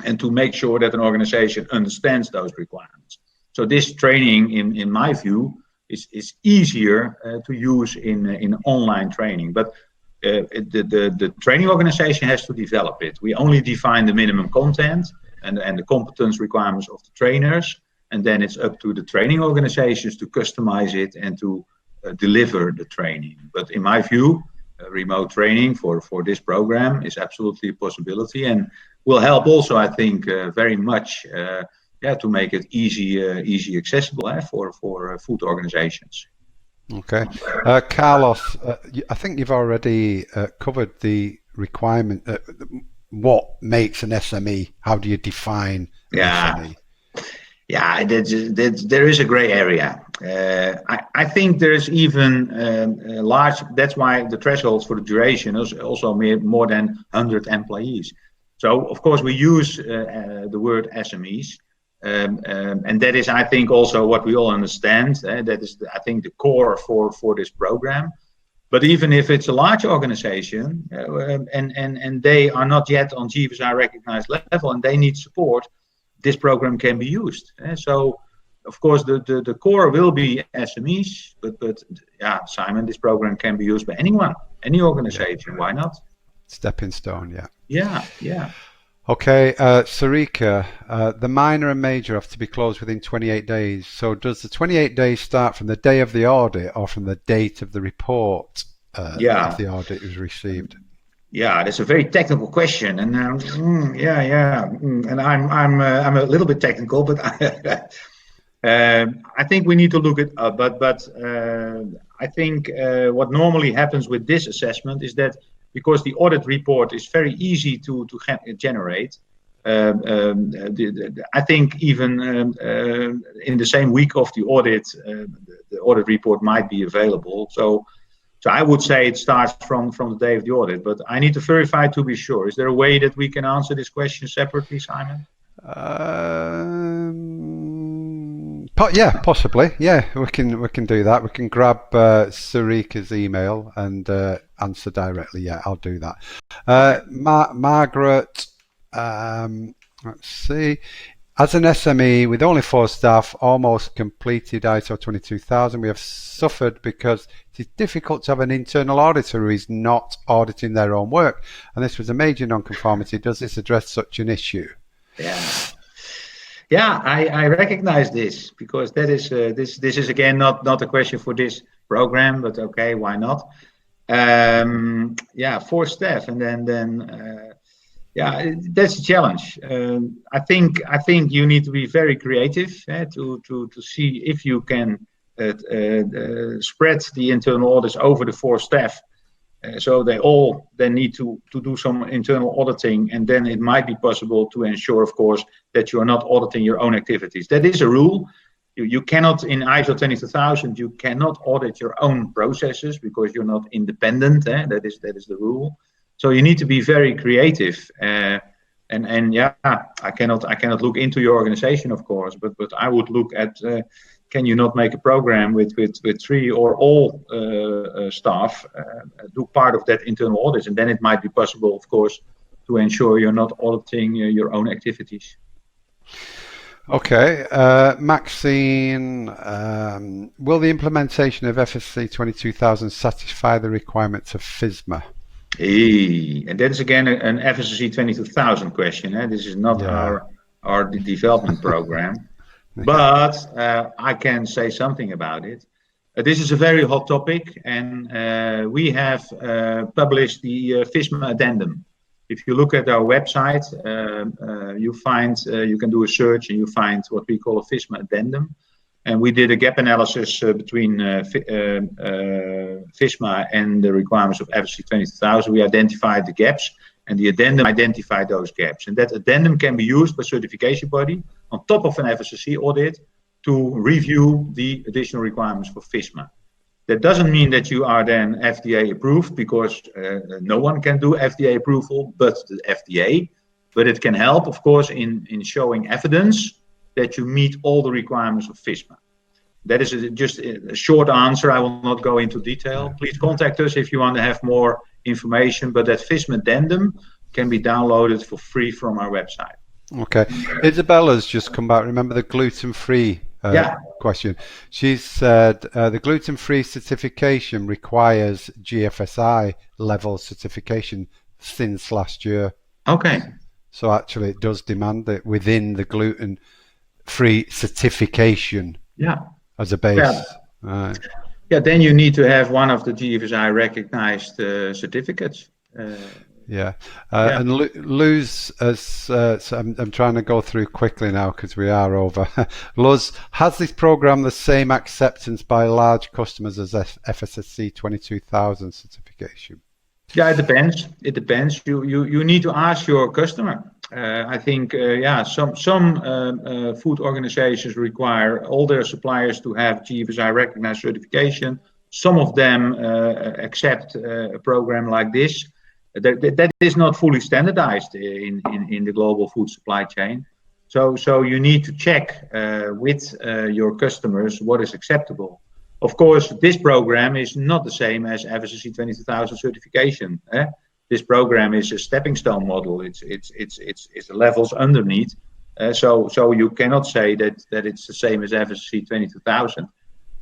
and to make sure that an organization understands those requirements. So this training, in my view, is easier to use in online training. But the training organization has to develop it. We only define the minimum content and the competence requirements of the trainers, and then it's up to the training organizations to customize it and to deliver the training. But in my view, remote training for this program is absolutely a possibility, and will help also, I think, very much to make it easy accessible for food organizations. Okay. Carlos, I think you've already covered the requirement. What makes an SME? How do you define an SME? Yeah, there is a gray area. I think there's even large. That's why the thresholds for the duration is also more than 100 employees. So of course we use the word SMEs, and that is, I think, also what we all understand. That is, I think, the core for this program. But even if it's a large organization and they are not yet on GFSI recognized level and they need support, this program can be used. So, of course, the core will be SMEs, but yeah, Simon, this program can be used by anyone, any organization. Why not? Stepping stone, yeah. Yeah. Okay, Sarika, the minor and major have to be closed within 28 days. So does the 28 days start from the day of the audit or from the date of the report of the audit was received? Yeah, that's a very technical question, and and I'm a little bit technical, but I think we need to look at. But I think what normally happens with this assessment is that because the audit report is very easy to generate, I think even in the same week of the audit report might be available. So I would say it starts from the day of the audit, but I need to verify to be sure. Is there a way that we can answer this question separately, Simon? Yeah, possibly. Yeah, we can do that. We can grab Sarika's email and answer directly. Yeah, I'll do that. Margaret, let's see. As an SME with only 4 staff, almost completed ISO 22000, we have suffered because it is difficult to have an internal auditor who is not auditing their own work. And this was a major non-conformity. Does this address such an issue? Yeah, I recognize this because that is this is again not a question for this program, but okay, why not? 4 staff, and then that's a challenge. I think you need to be very creative to see if you can spread the internal audits over the 4 staff. So they all then need to do some internal auditing, and then it might be possible to ensure, of course, that you are not auditing your own activities. That is a rule. You cannot, in ISO 22000, you cannot audit your own processes because you're not independent. That is the rule. So you need to be very creative. I cannot look into your organization, of course, but I would look at can you not make a program with 3 or all staff do part of that internal audit, and then it might be possible, of course, to ensure you're not auditing your own activities. Okay, Maxine, will the implementation of FSSC 22000 satisfy the requirements of FSMA? And that is again an FSSC 22000 question. This is not our development program. But I can say something about it. This is a very hot topic, and we have published the FSMA addendum. If you look at our website, you find you can do a search and you find what we call a FSMA addendum. And we did a gap analysis between FSMA and the requirements of FSSC 22000. We identified the gaps, and the addendum identified those gaps. And that addendum can be used by certification body on top of an FSSC audit to review the additional requirements for FSMA. That doesn't mean that you are then FDA approved, because no one can do FDA approval but the FDA. But it can help, of course, in showing evidence that you meet all the requirements of FSMA. That is just a short answer. I will not go into detail. Please contact us if you want to have more information, but that FSMA addendum can be downloaded for free from our website. Okay. Isabella's just come back. Remember the gluten-free question? She said the gluten-free certification requires GFSI level certification since last year. Okay. So actually it does demand it within the gluten-free certification as a base. Yeah. Right. Yeah, then you need to have one of the GFSI recognized certificates. Yeah, Yeah. and Luz, so I'm trying to go through quickly now because we are over. Luz, has this program the same acceptance by large customers as FSSC 22000 certification? Yeah, it depends. It depends. You need to ask your customer. I think some food organizations require all their suppliers to have GFSI recognized certification. Some of them accept a program like this. That is not fully standardized in the global food supply chain. So you need to check with your customers what is acceptable. Of course, this program is not the same as FSSC 22000 certification. This program is a stepping stone model. It's the levels underneath. So you cannot say that it's the same as FSSC 22000.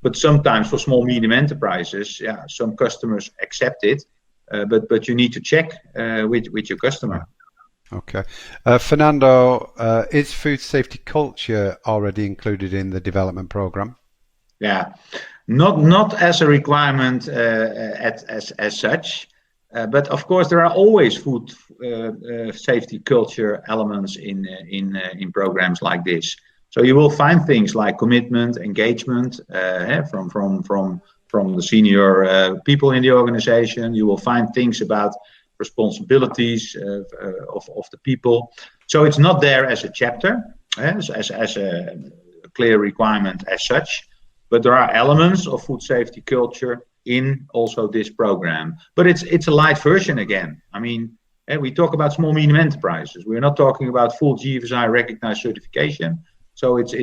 But sometimes for small medium enterprises, yeah, some customers accept it, but you need to check with your customer. Okay, Fernando, is food safety culture already included in the development program? Yeah, not as a requirement as such. But of course, there are always food safety culture elements in programs like this. So you will find things like commitment, engagement from the senior people in the organization. You will find things about responsibilities of the people. So it's not there as a chapter, as a clear requirement as such. But there are elements of food safety culture in also this program. But it's a light version again. I mean, we talk about small medium enterprises. We're not talking about full GFSI recognized certification. So it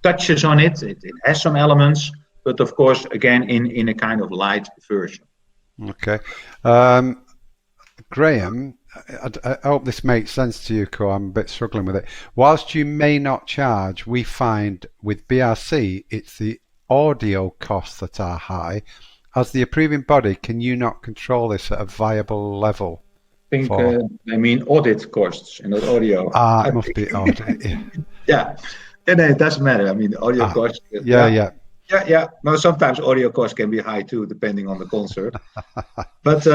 touches on it. It has some elements, but of course, again, in a kind of light version. Okay, Graham, I hope this makes sense to you, Co. I'm a bit struggling with it. Whilst you may not charge, we find with BRC, it's the audio costs that are high. As the approving body, can you not control this at a viable level? I think I mean audit costs and not audio. It must be audit. Yeah. And it doesn't matter. I mean, the audio costs. Yeah. No, sometimes audio costs can be high too, depending on the concert. But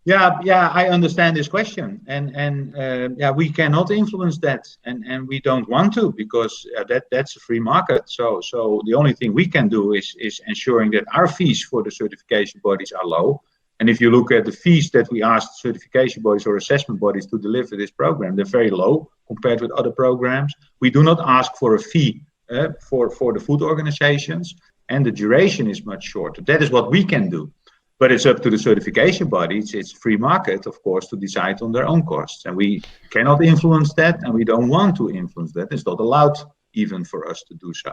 I understand this question, and we cannot influence that, and we don't want to, because that's a free market. So the only thing we can do is ensuring that our fees for the certification bodies are low. And if you look at the fees that we ask certification bodies or assessment bodies to deliver this program, they're very low compared with other programs. We do not ask for a fee for the food organizations, and the duration is much shorter. That is what we can do. But it's up to the certification bodies. It's free market, of course, to decide on their own costs. And we cannot influence that, and we don't want to influence that. It's not allowed even for us to do so.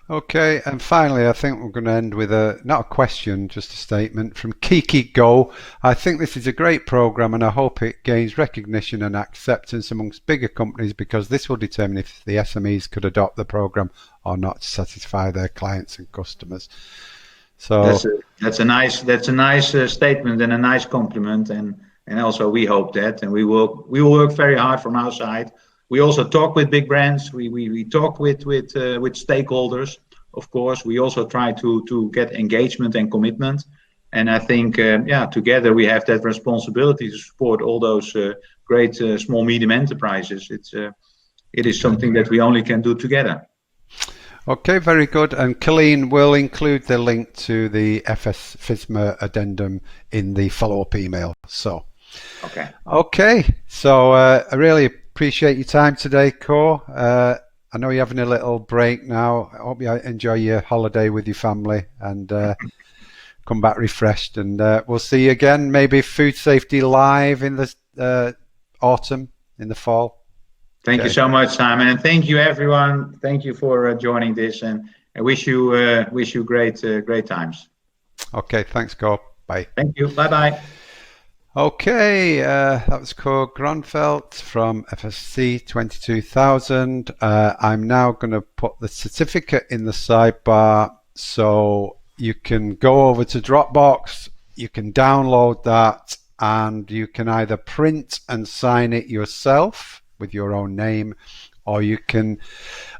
Okay, and finally, I think we're going to end with not a question, just a statement from Kiki Go. I think this is a great program, and I hope it gains recognition and acceptance amongst bigger companies, because this will determine if the SMEs could adopt the program or not to satisfy their clients and customers. So that's a nice statement and a nice compliment, and also we hope that, and we will work very hard from our side. We also talk with big brands. We talk with stakeholders. Of course, we also try to get engagement and commitment. And I think together we have that responsibility to support all those great small medium enterprises. It is something that we only can do together. Okay, very good. And Colleen will include the link to the FSFSMA addendum in the follow-up email. So, okay. So I really appreciate your time today, Co. I know you're having a little break now. I hope you enjoy your holiday with your family and come back refreshed. And we'll see you again, maybe Food Safety Live in the autumn, in the fall. Thank you so much, Simon, and thank you, everyone. Thank you for joining this, and I wish you great times. Okay, thanks, Co. Bye. Thank you. Bye. Okay, that was Co Gronfeldt from FSSC 22000. I'm now going to put the certificate in the sidebar, so you can go over to Dropbox, you can download that, and you can either print and sign it yourself with your own name, or you can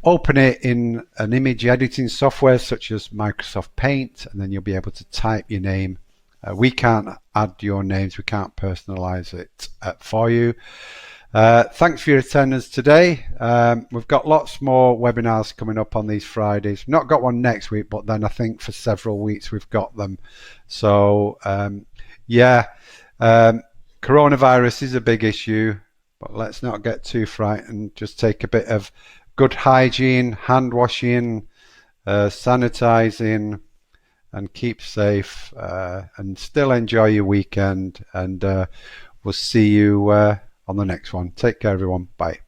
open it in an image editing software such as Microsoft Paint, and then you'll be able to type your name. We can't add your names, we can't personalize it for you. Thanks for your attendance today. We've got lots more webinars coming up on these Fridays. We've not got one next week, but then I think for several weeks we've got them. So coronavirus is a big issue, but let's not get too frightened. Just take a bit of good hygiene, hand washing, sanitizing, and keep safe, and still enjoy your weekend. And we'll see you on the next one. Take care, everyone. Bye.